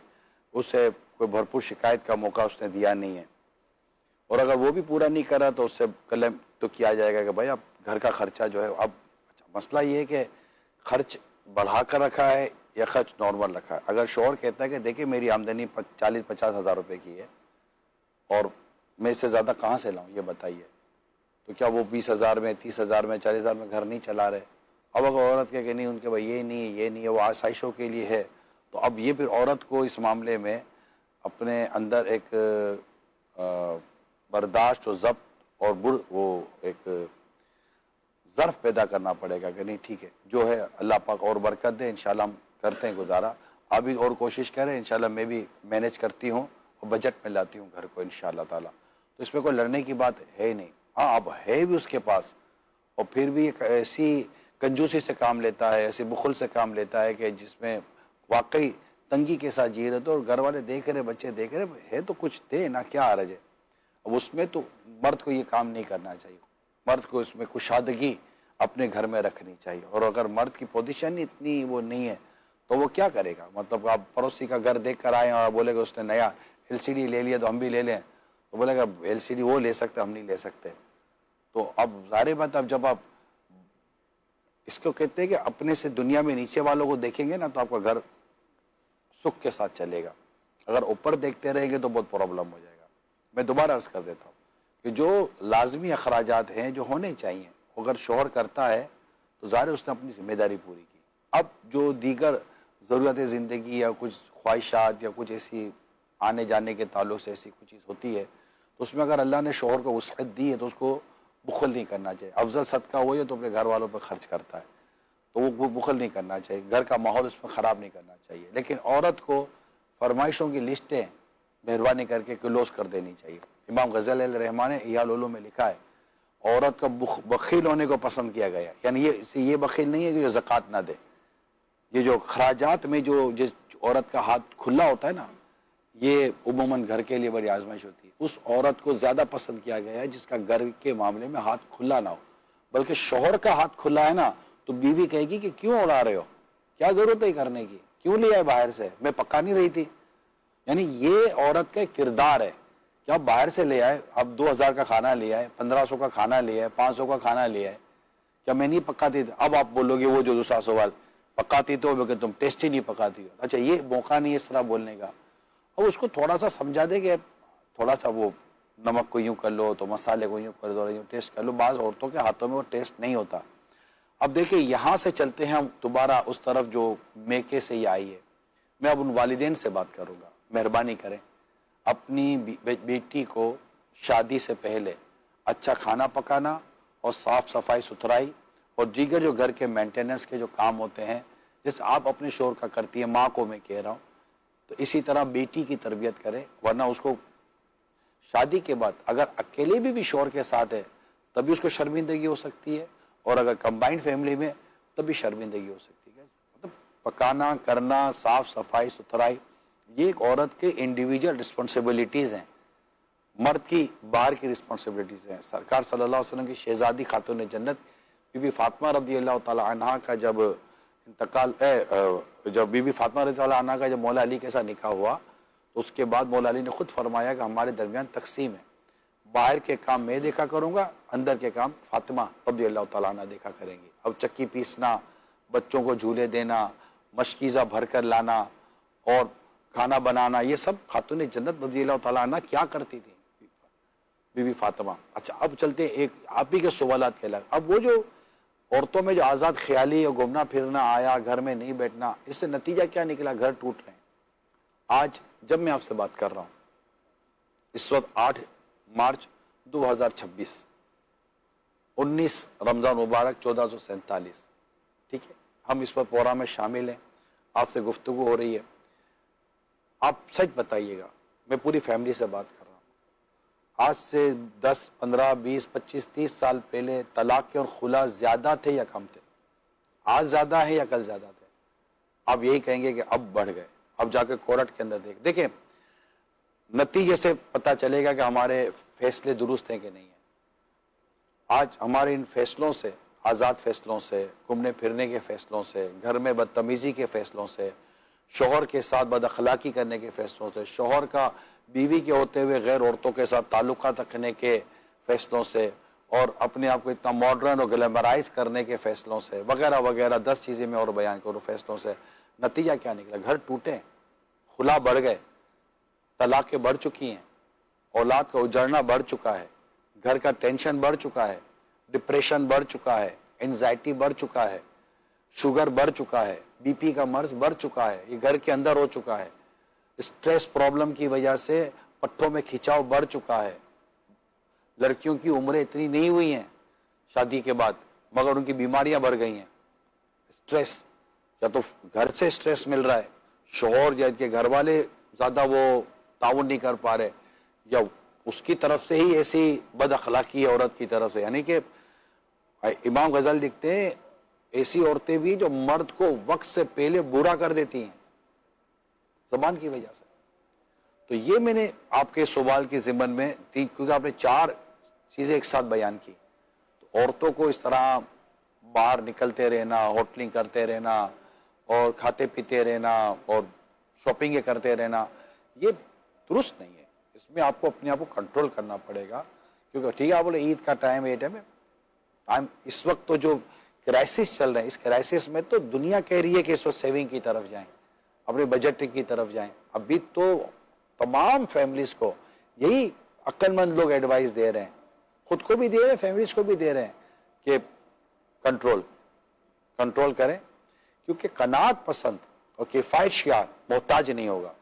اسے کوئی بھرپور شکایت کا موقع اس نے دیا نہیں ہے. اور اگر وہ بھی پورا نہیں کرا تو اس سے کلیم تو کیا جائے گا کہ بھائی اب گھر کا خرچہ جو ہے. اب مسئلہ یہ ہے کہ خرچ بڑھا کر رکھا ہے یا خرچ نارمل رکھا ہے. اگر شوہر کہتا ہے کہ دیکھیں میری آمدنی 40-50 ہزار روپے کی ہے اور میں اس سے زیادہ کہاں سے لاؤں یہ بتائیے، تو کیا وہ 20,000 میں 30,000 میں 40,000 میں گھر نہیں چلا رہے؟ اب اگر عورت کہے کہ نہیں ان کے بھائی یہ نہیں ہے وہ آسائشوں کے لیے ہے، تو اب یہ پھر عورت کو اس معاملے میں اپنے اندر ایک برداشت و ضبط اور وہ ایک ظرف پیدا کرنا پڑے گا کہ نہیں ٹھیک ہے جو ہے اللہ پاک اور برکت دے، انشاءاللہ ہم کرتے ہیں گزارا، آپ بھی اور کوشش کریں، انشاءاللہ میں بھی مینیج کرتی ہوں اور بجٹ میں لاتی ہوں گھر کو انشاءاللہ تعالیٰ. تو اس میں کوئی لڑنے کی بات ہے ہی نہیں. ہاں اب ہے بھی اس کے پاس اور پھر بھی ایک ایسی کنجوسی سے کام لیتا ہے، ایسی بخل سے کام لیتا ہے کہ جس میں واقعی تنگی کے ساتھ جی رہے تو، اور گھر والے دیکھ رہے بچے دیکھ رہے ہے تو کچھ دے نا، کیا حرج ہے. اب اس میں تو مرد کو یہ کام نہیں کرنا چاہیے. مرد کو اس میں کشادگی اپنے گھر میں رکھنی چاہیے. اور اگر مرد کی پوزیشن اتنی وہ نہیں ہے تو وہ کیا کرے گا؟ مطلب آپ پڑوسی کا گھر دیکھ کر آئے اور بولے گا اس نے نیا LCD لے لیا تو ہم بھی لے لیں، تو بولے گا LCD وہ لے سکتے ہم نہیں لے سکتے. تو اب ظاہر بات اب جب آپ اس کو کہتے ہیں کہ اپنے سے دنیا میں نیچے والوں کو دیکھیں گے نا تو آپ کا گھر سکھ کے ساتھ چلے گا. اگر اوپر دیکھتے رہیں گے تو بہت پرابلم ہو جائے گا. میں دوبارہ عرض کر دیتا ہوں کہ جو لازمی اخراجات ہیں جو ہونے چاہیے اگر شوہر کرتا ہے تو ظاہر اس نے اپنی ذمہ داری پوری کی. اب جو دیگر ضرورت زندگی یا کچھ خواہشات یا کچھ ایسی آنے جانے کے تعلق سے ایسی کچھ چیز ہوتی ہے تو اس میں اگر اللہ نے شوہر کو وسعت دی ہے تو اس کو بخل نہیں کرنا چاہیے. افضل صدقہ وہی ہے تو اپنے گھر والوں پہ خرچ کرتا ہے تو وہ بخل نہیں کرنا چاہیے. گھر کا ماحول اس میں خراب نہیں کرنا چاہیے. لیکن عورت کو فرمائشوں کی لسٹیں مہربانی کر کے کلوز کر دینی چاہیے. امام غزالی علیہ الرحمٰن نے احیاء العلوم میں لکھا ہے عورت کا بخیل ہونے کو پسند کیا گیا. یعنی یہ بخیل نہیں ہے کہ جو زکوٰۃ نہ دے. یہ جو خراجات میں جو جس عورت کا ہاتھ کھلا ہوتا ہے نا یہ عموماً گھر کے لیے بڑی آزمائش ہوتی ہے. اس عورت کو زیادہ پسند کیا گیا ہے جس کا گھر کے معاملے میں ہاتھ کھلا نہ ہو. بلکہ شوہر کا ہاتھ کھلا ہے نا تو بیوی کہے گی کہ کیوں اڑا رہے ہو، کیا ضرورت ہے کرنے کی، کیوں لے آئے باہر سے، میں پکا نہیں رہی تھی. یعنی یہ عورت کا کردار ہے کہ آپ باہر سے لے آئے، آپ 2,000 کا کھانا لے آئے، 1,500 کا کھانا لے آئے، 500 کا کھانا لے آئے، کیا میں نہیں پکاتی تھی؟ اب آپ بولو گے وہ جو دوسرا سوال پکاتی تو کہ تم ٹیسٹی نہیں پکاتی ہو. اچھا یہ موقع نہیں اس طرح بولنے کا. اب اس کو تھوڑا سا سمجھا دے کہ تھوڑا سا وہ نمک کو یوں کر لو تو مسالے کو یوں کر دو، یوں ٹیسٹ کر لو. بعض عورتوں کے ہاتھوں میں وہ ٹیسٹ نہیں ہوتا. اب دیکھیں یہاں سے چلتے ہیں ہم دوبارہ اس طرف جو میکے سے ہی آئی ہے. میں اب ان والدین سے بات کروں گا، مہربانی کریں اپنی بیٹی کو شادی سے پہلے اچھا کھانا پکانا اور صاف صفائی ستھرائی اور دیگر جو گھر کے مینٹیننس کے جو کام ہوتے ہیں، جیسے آپ اپنے شوہر کا کرتی ہیں، ماں کو میں کہہ رہا ہوں، تو اسی طرح بیٹی کی تربیت کرے، ورنہ اس کو شادی کے بعد اگر اکیلے بھی شوہر کے ساتھ ہے تبھی اس کو شرمندگی ہو سکتی ہے، اور اگر کمبائنڈ فیملی میں تبھی شرمندگی ہو سکتی ہے۔ مطلب پکانا، کرنا، صاف صفائی ستھرائی، یہ ایک عورت کے انڈیویجول رسپانسبلٹیز ہیں، مرد کی باہر کی رسپانسبلٹیز ہیں۔ سرکار صلی اللہ علیہ وسلم کی شہزادی خاتون جنت بی بی فاطمہ رضی اللہ تعالی عنہا کا جب انتقال جب بی بی فاطمہ رضی اللہ عنہا کا جب مولا علی کے ساتھ نکاح ہوا تو اس کے بعد مولا علی نے خود فرمایا کہ ہمارے درمیان تقسیم ہے، باہر کے کام میں دیکھا کروں گا، اندر کے کام فاطمہ رضی اللہ تعالیٰ عنہ دیکھا کریں گی۔ اب چکی پیسنا، بچوں کو جھولے دینا، مشکیزہ بھر کر لانا اور کھانا بنانا، یہ سب خاتون جنت رضی اللہ تعالیٰ عنہ کیا کرتی تھی بی بی فاطمہ۔ اچھا اب چلتے ہیں ایک آپ ہی کے سوالات کے لگ، اب وہ جو عورتوں میں جو آزاد خیالی اور گھومنا پھرنا آیا، گھر میں نہیں بیٹھنا، اس سے نتیجہ کیا نکلا؟ گھر ٹوٹ رہے ہیں۔ آج جب میں آپ سے بات کر رہا ہوں اس وقت 8 مارچ 2026، 19 رمضان مبارک 1447، ٹھیک ہے، ہم اس وقت پروگرام میں شامل ہیں، آپ سے گفتگو ہو رہی ہے۔ آپ سچ بتائیے گا، میں پوری فیملی سے بات کر رہا ہوں، آج سے 10 15 20 25 30 سال پہلے طلاق کے اور خلا زیادہ تھے یا کم تھے؟ آج زیادہ ہے یا کل زیادہ تھے؟ آپ یہی کہیں گے کہ اب بڑھ گئے۔ اب جا کے کورٹ کے اندر دیکھیں نتیجے سے پتہ چلے گا کہ ہمارے فیصلے درست ہیں کہ نہیں ہیں۔ آج ہمارے ان فیصلوں سے، آزاد فیصلوں سے، گھومنے پھرنے کے فیصلوں سے، گھر میں بدتمیزی کے فیصلوں سے، شوہر کے ساتھ بد اخلاقی کرنے کے فیصلوں سے، شوہر کا بیوی کے ہوتے ہوئے غیر عورتوں کے ساتھ تعلقات رکھنے کے فیصلوں سے، اور اپنے آپ کو اتنا ماڈرن اور گلیمرائز کرنے کے فیصلوں سے، وغیرہ وغیرہ 10 چیزیں میں اور بیان کروں فیصلوں سے، نتیجہ کیا نکلا؟ گھر ٹوٹے، خلا بڑھ گئے، طلاقیں بڑھ چکی ہیں، اولاد کا اجڑنا بڑھ چکا ہے، گھر کا ٹینشن بڑھ چکا ہے، ڈپریشن بڑھ چکا ہے، انزائٹی بڑھ چکا ہے، شوگر بڑھ چکا ہے، بی پی کا مرض بڑھ چکا ہے، یہ گھر کے اندر ہو چکا ہے، اسٹریس پرابلم کی وجہ سے پٹھوں میں کھچاؤ بڑھ چکا ہے، لڑکیوں کی عمریں اتنی نہیں ہوئی ہیں شادی کے بعد مگر ان کی بیماریاں بڑھ گئی ہیں۔ اسٹریس، یا تو گھر سے اسٹریس مل رہا ہے، شوہر یا کے گھر والے زیادہ وہ تعاون نہیں کر پا رہے، یا اس کی طرف سے ہی ایسی بد اخلاقی ہے عورت کی طرف سے۔ یعنی کہ امام غزالی لکھتے ہیں ایسی عورتیں بھی جو مرد کو وقت سے پہلے برا کر دیتی ہیں زبان کی وجہ سے۔ تو یہ میں نے آپ کے سوال کے ضمن میں کیونکہ آپ نے 4 چیزیں ایک ساتھ بیان کی، تو عورتوں کو اس طرح باہر نکلتے رہنا، ہوٹلنگ کرتے رہنا اور کھاتے پیتے رہنا اور شاپنگیں کرتے رہنا، یہ درست نہیں ہے۔ اس میں آپ کو اپنے آپ کو کنٹرول کرنا پڑے گا، کیونکہ ٹھیک ہے آپ بولے عید کا ٹائم ہے، ٹائم اس وقت تو جو کرائسس چل رہے ہیں، اس کرائسس میں تو دنیا کہہ رہی ہے کہ اس وقت سیونگ کی طرف جائیں، اپنے بجٹ کی طرف جائیں۔ ابھی تو تمام فیملیز کو یہی عقل مند لوگ ایڈوائز دے رہے ہیں، خود کو بھی دے رہے ہیں، فیملیز کو بھی دے رہے ہیں کہ کنٹرول کریں، کیونکہ قناعت پسند اور کفایت شیار محتاج نہیں ہوگا۔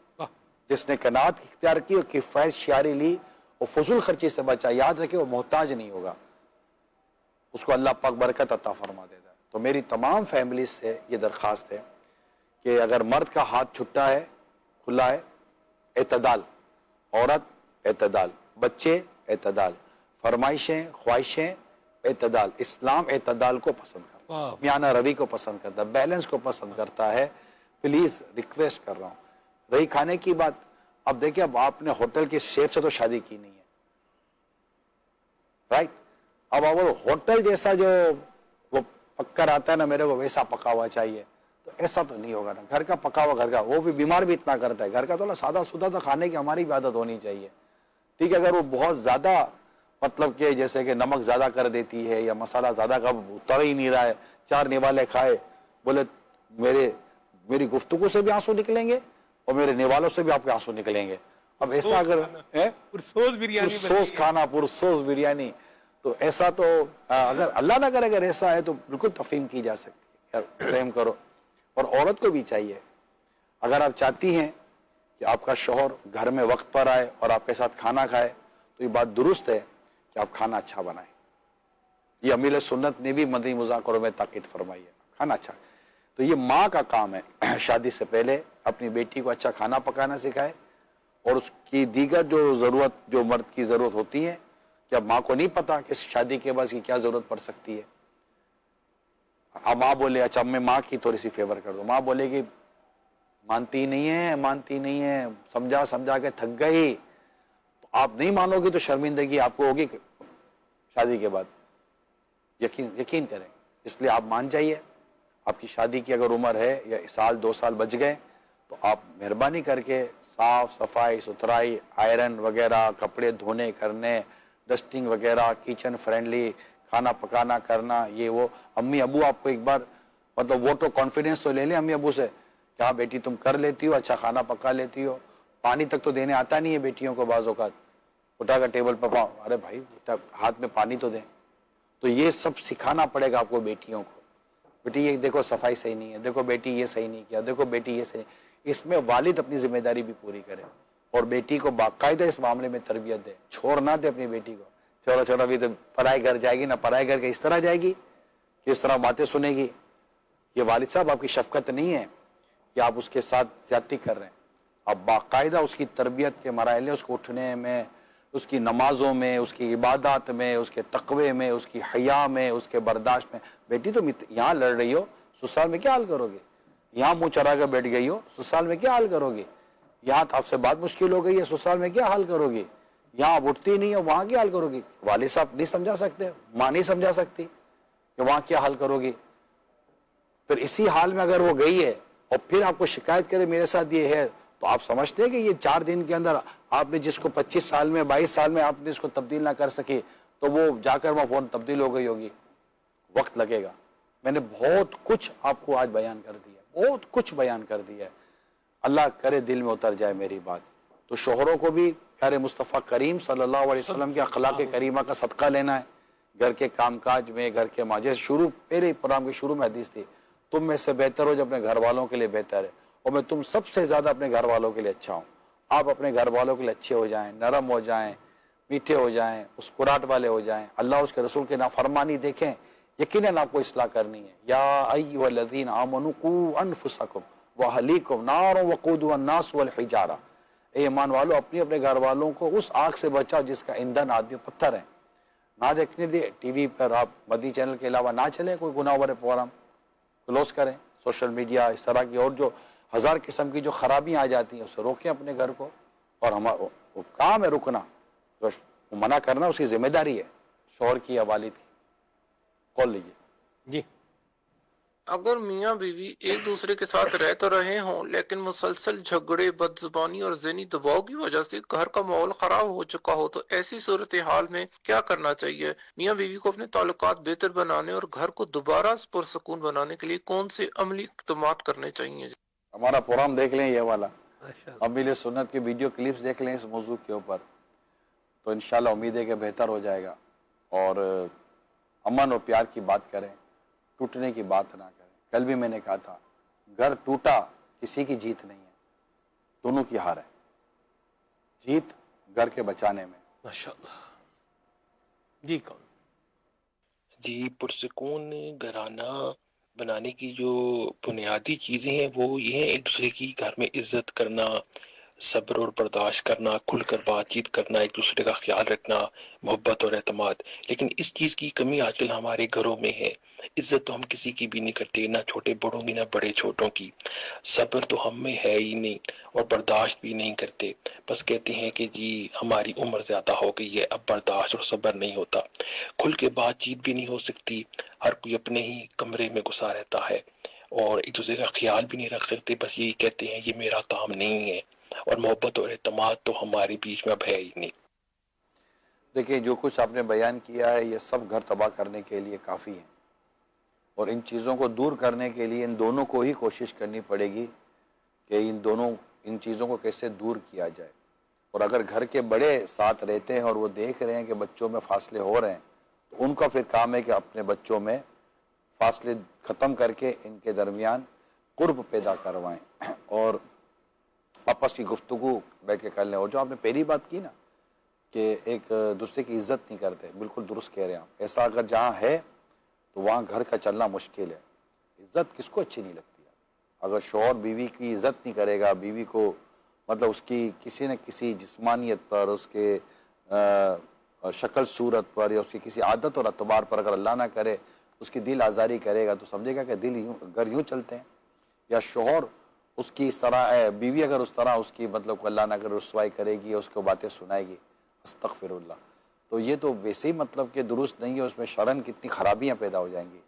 جس نے قناعت اختیار کی اور کفایت شیاری لی اور فضول خرچی سے بچا، یاد رکھے وہ محتاج نہیں ہوگا، اس کو اللہ پاک برکت عطا فرما دیتا ہے۔ تو میری تمام فیملیز سے یہ درخواست ہے کہ اگر مرد کا ہاتھ چھٹا ہے، کھلا ہے، اعتدال، عورت اعتدال، بچے اعتدال، فرمائشیں خواہشیں اعتدال۔ اسلام اعتدال کو پسند کرتا ہے، میانہ روی کو پسند کرتا ہے، بیلنس کو پسند کرتا ہے۔ پلیز ریکویسٹ کر رہا ہوں، رہی کھانے کی بات، اب دیکھیں اب آپ نے ہوٹل کے شیف سے تو شادی کی نہیں ہے، رائٹ؟ اب ہوٹل جیسا جو وہ پکر آتا ہے نا، میرے کو ویسا پکا ہوا چاہیے، تو ایسا تو نہیں ہوگا نا۔ گھر کا پکا ہوا گھر کا، وہ بھی بیمار بھی اتنا کرتا ہے، گھر کا تو سادہ سودہ تو کھانے کی ہماری بھی عادت ہونی چاہیے، ٹھیک ہے؟ اگر وہ بہت زیادہ مطلب کہ جیسے کہ نمک زیادہ کر دیتی ہے یا مسالہ زیادہ کا اتر ہی نہیں رہا ہے، 4 نوالے کھائے، بولے میری گفتگو سے بھی آنسو نکلیں گے اور میرے نوالوں سے بھی آپ کے آنسو نکلیں گے۔ اب ایسا اگر پرسوز کھانا، پرسوز بریانی، تو ایسا تو اگر اللہ نہ کرے اگر ایسا ہے تو بالکل تفہیم کی جا سکتی ہے، پریم کرو۔ اور عورت کو بھی چاہیے اگر آپ چاہتی ہیں کہ آپ کا شوہر گھر میں وقت پر آئے اور آپ کے ساتھ کھانا کھائے تو یہ بات درست ہے کہ آپ کھانا اچھا بنائیں. یہ امیل سنت نے بھی مدنی مذاکروں میں تاکید فرمائی ہے، کھانا اچھا. تو یہ ماں کا کام ہے شادی سے پہلے اپنی بیٹی کو اچھا کھانا پکانا سکھائے، اور اس کی دیگر جو مرد کی ضرورت ہوتی ہے کہ اب ماں کو نہیں پتا کہ شادی کے بعد اس کی کیا ضرورت پڑ سکتی ہے. اب ماں بولے اچھا میں ماں کی تھوڑی سی فیور کر دوں، ماں بولے کہ مانتی نہیں ہے، سمجھا کے تھک گئی. تو آپ نہیں مانو گی تو شرمندگی آپ کو ہوگی شادی کے بعد، یقین کریں. اس لیے آپ مان جائیے. آپ کی شادی کی اگر عمر ہے یا سال 2 سال بچ گئے تو آپ مہربانی کر کے صاف صفائی ستھرائی، آئرن وغیرہ، کپڑے دھونے کرنے، ڈسٹنگ وغیرہ، کچن فرینڈلی کھانا پکانا کرنا، یہ وہ. امی ابو آپ کو ایک بار مطلب وہ تو کانفیڈنس تو لے لیں امی ابو سے کہ ہاں بیٹی تم کر لیتی ہو، اچھا کھانا پکا لیتی ہو. پانی تک تو دینے آتا نہیں ہے بیٹیوں کو بعض اوقات، اٹھا کر ٹیبل پر پاؤ، ارے بھائی ہاتھ میں پانی تو دیں. تو یہ سب سکھانا پڑے گا آپ کو بیٹیوں کو. بیٹی یہ دیکھو صفائی صحیح نہیں ہے، دیکھو بیٹی یہ صحیح نہیں کیا، دیکھو بیٹی یہ صحیح. اس میں والد اپنی ذمہ داری بھی پوری کرے اور بیٹی کو باقاعدہ اس معاملے میں تربیت دے. چھوڑ نہ دے اپنی بیٹی کو، چھوڑو ابھی تو پرائے گھر جائے گی نہ، پرائے گھر کے اس طرح جائے گی کہ اس طرح باتیں سنے گی. یہ والد صاحب آپ کی شفقت نہیں ہے کہ آپ اس کے ساتھ زیادتی کر رہے ہیں. آپ باقاعدہ اس کی تربیت کے مراحل، اس کو اٹھنے میں، اس کی نمازوں میں، اس کی عبادات میں، اس کے تقوی میں، اس کی حیا میں، اس کے برداشت میں. بیٹی تم یہاں لڑ رہی ہو، سسرال میں کیا حال کرو گے؟ یہاں منہ چرا کر بیٹھ گئی ہو، سسرال میں کیا حال کرو گے؟ یہاں آپ سے بات مشکل ہو گئی ہے، سسرال میں کیا حال کرو گے؟ یہاں آپ اٹھتی نہیں ہو، وہاں کیا حال کرو گی؟ والد صاحب نہیں سمجھا سکتے، ماں نہیں سمجھا سکتی کہ وہاں کیا حال کرو گی. پھر اسی حال میں اگر وہ گئی ہے اور پھر آپ کو شکایت کرے میرے ساتھ یہ ہے، تو آپ سمجھتے ہیں کہ یہ 4 دن کے اندر آپ نے جس کو 25 سال میں 22 سال میں آپ نے اس کو تبدیل نہ کر سکی تو وہ جا کر وہ فون تبدیل ہو گئی ہوگی. وقت لگے گا. میں نے بہت کچھ آپ کو آج بیان کر دیا، بہت کچھ بیان کر دیا ہے. اللہ کرے دل میں اتر جائے میری بات. تو شوہروں کو بھی پیارے مصطفیٰ کریم صلی اللہ علیہ وسلم کے اخلاق کریمہ کا صدقہ لینا ہے. گھر کے کام کاج میں، گھر کے ماں، جیسے پہلے پروگرام کے شروع میں حدیث تھی، تم میں سے بہتر ہو جو اپنے گھر والوں کے لیے بہتر ہے، اور میں تم سب سے زیادہ اپنے گھر والوں کے لیے اچھا ہوں. آپ اپنے گھر والوں کے لیے اچھے ہو جائیں، نرم ہو جائیں، میٹھے ہو جائیں، مسکراہٹ والے ہو جائیں، اللہ اس کے رسول کے نافرمانی دیکھیں، یقیناً آپ کو اصلاح کرنی ہے. یا ایھا الذین آمنوا قوا انفسکم واہلیکم نارا وقودها الناس والحجارہ. اے ایمان والو، اپنے گھر والوں کو اس آگ سے بچاؤ جس کا ایندھن آدمی پتھر ہے. نہ دیکھنے دے ٹی وی پر، آپ مدنی چینل کے علاوہ نہ چلیں کوئی گناہ بھرے پروگرام، کلوز کریں. سوشل میڈیا اس طرح کی اور جو 1000 قسم کی جو خرابیاں آ جاتی ہیں اسے روکیں اپنے گھر کو. اور ہمارا کام ہے رکنا، منع کرنا اس کی ذمہ داری ہے شوہر کی یا والد کی. کال لیجیے. جی. اگر میاں بیوی ایک دوسرے کے ساتھ رہ تو رہے ہوں لیکن مسلسل جھگڑے، بد زبانی اور ذہنی دباؤ کی وجہ سے گھر کا ماحول خراب ہو چکا ہو تو ایسی صورتحال میں کیا کرنا چاہیے؟ میاں بیوی کو اپنے تعلقات بہتر بنانے اور گھر کو دوبارہ پرسکون بنانے کے لیے کون سے عملی اقدامات کرنے چاہیے؟ ہمارا پروگرام دیکھ لیں یہ والا، ماشاءاللہ. امیل سنت کی ویڈیو کلپس دیکھ لیں اس موضوع کے اوپر، تو انشاءاللہ امید ہے کہ بہتر ہو جائے گا. اور امن اور پیار کی بات کریں، ٹوٹنے کی بات نہ کریں. کل بھی میں نے کہا تھا گھر ٹوٹا کسی کی جیت نہیں ہے، دونوں کی ہار ہے. جیت گھر کے بچانے میں. ماشاءاللہ. جی کون؟ جی، پرسکون گھرانہ بنانے کی جو بنیادی چیزیں ہیں وہ یہ ہیں: ایک دوسرے کی گھر میں عزت کرنا، صبر اور برداشت کرنا، کھل کر بات چیت کرنا، ایک دوسرے کا خیال رکھنا، محبت اور اعتماد. لیکن اس چیز کی کمی آج کل ہمارے گھروں میں ہے. عزت تو ہم کسی کی بھی نہیں کرتے، نہ چھوٹے بڑوں کی نہ بڑے چھوٹوں کی. صبر تو ہم میں ہے ہی نہیں اور برداشت بھی نہیں کرتے. بس کہتے ہیں کہ جی ہماری عمر زیادہ ہو گئی ہے، اب برداشت اور صبر نہیں ہوتا. کھل کے بات چیت بھی نہیں ہو سکتی، ہر کوئی اپنے ہی کمرے میں گھسا رہتا ہے اور ایک دوسرے کا خیال بھی نہیں رکھ سکتے. بس یہی کہتے ہیں یہ میرا کام نہیں ہے. اور محبت اور اعتماد تو ہمارے بیچ میں اب ہے ہی نہیں. دیکھیں جو کچھ آپ نے بیان کیا ہے یہ سب گھر تباہ کرنے کے لیے کافی ہیں، اور ان چیزوں کو دور کرنے کے لیے ان دونوں کو ہی کوشش کرنی پڑے گی کہ ان چیزوں کو کیسے دور کیا جائے. اور اگر گھر کے بڑے ساتھ رہتے ہیں اور وہ دیکھ رہے ہیں کہ بچوں میں فاصلے ہو رہے ہیں تو ان کا پھر کام ہے کہ اپنے بچوں میں فاصلے ختم کر کے ان کے درمیان قرب پیدا کروائیں اور آپس کی گفتگو بیٹھ کے کر لیں. اور جو آپ نے پہلی بات کی نا کہ ایک دوسرے کی عزت نہیں کرتے، بالکل درست کہہ رہے ہیں آپ. ایسا اگر جہاں ہے تو وہاں گھر کا چلنا مشکل ہے. عزت کس کو اچھی نہیں لگتی ہے؟ اگر شوہر بیوی کی عزت نہیں کرے گا، بیوی کو مطلب اس کی کسی نہ کسی جسمانیت پر، اس کے شکل صورت پر یا اس کی کسی عادت اور اعتبار پر اگر اللہ نہ کرے اس کی دل آزاری کرے گا تو سمجھے گا کہ دل یوں گھر یوں چلتے ہیں. یا شوہر اس کی اس طرح بیوی اگر اس طرح اس کی مطلب اللہ نہ کرے رسوائی کرے گی، اس کو باتیں سنائے گی، استغفر اللہ، تو یہ تو ویسے ہی مطلب کہ درست نہیں ہے. اس میں شرعاً کتنی خرابیاں پیدا ہو جائیں گی.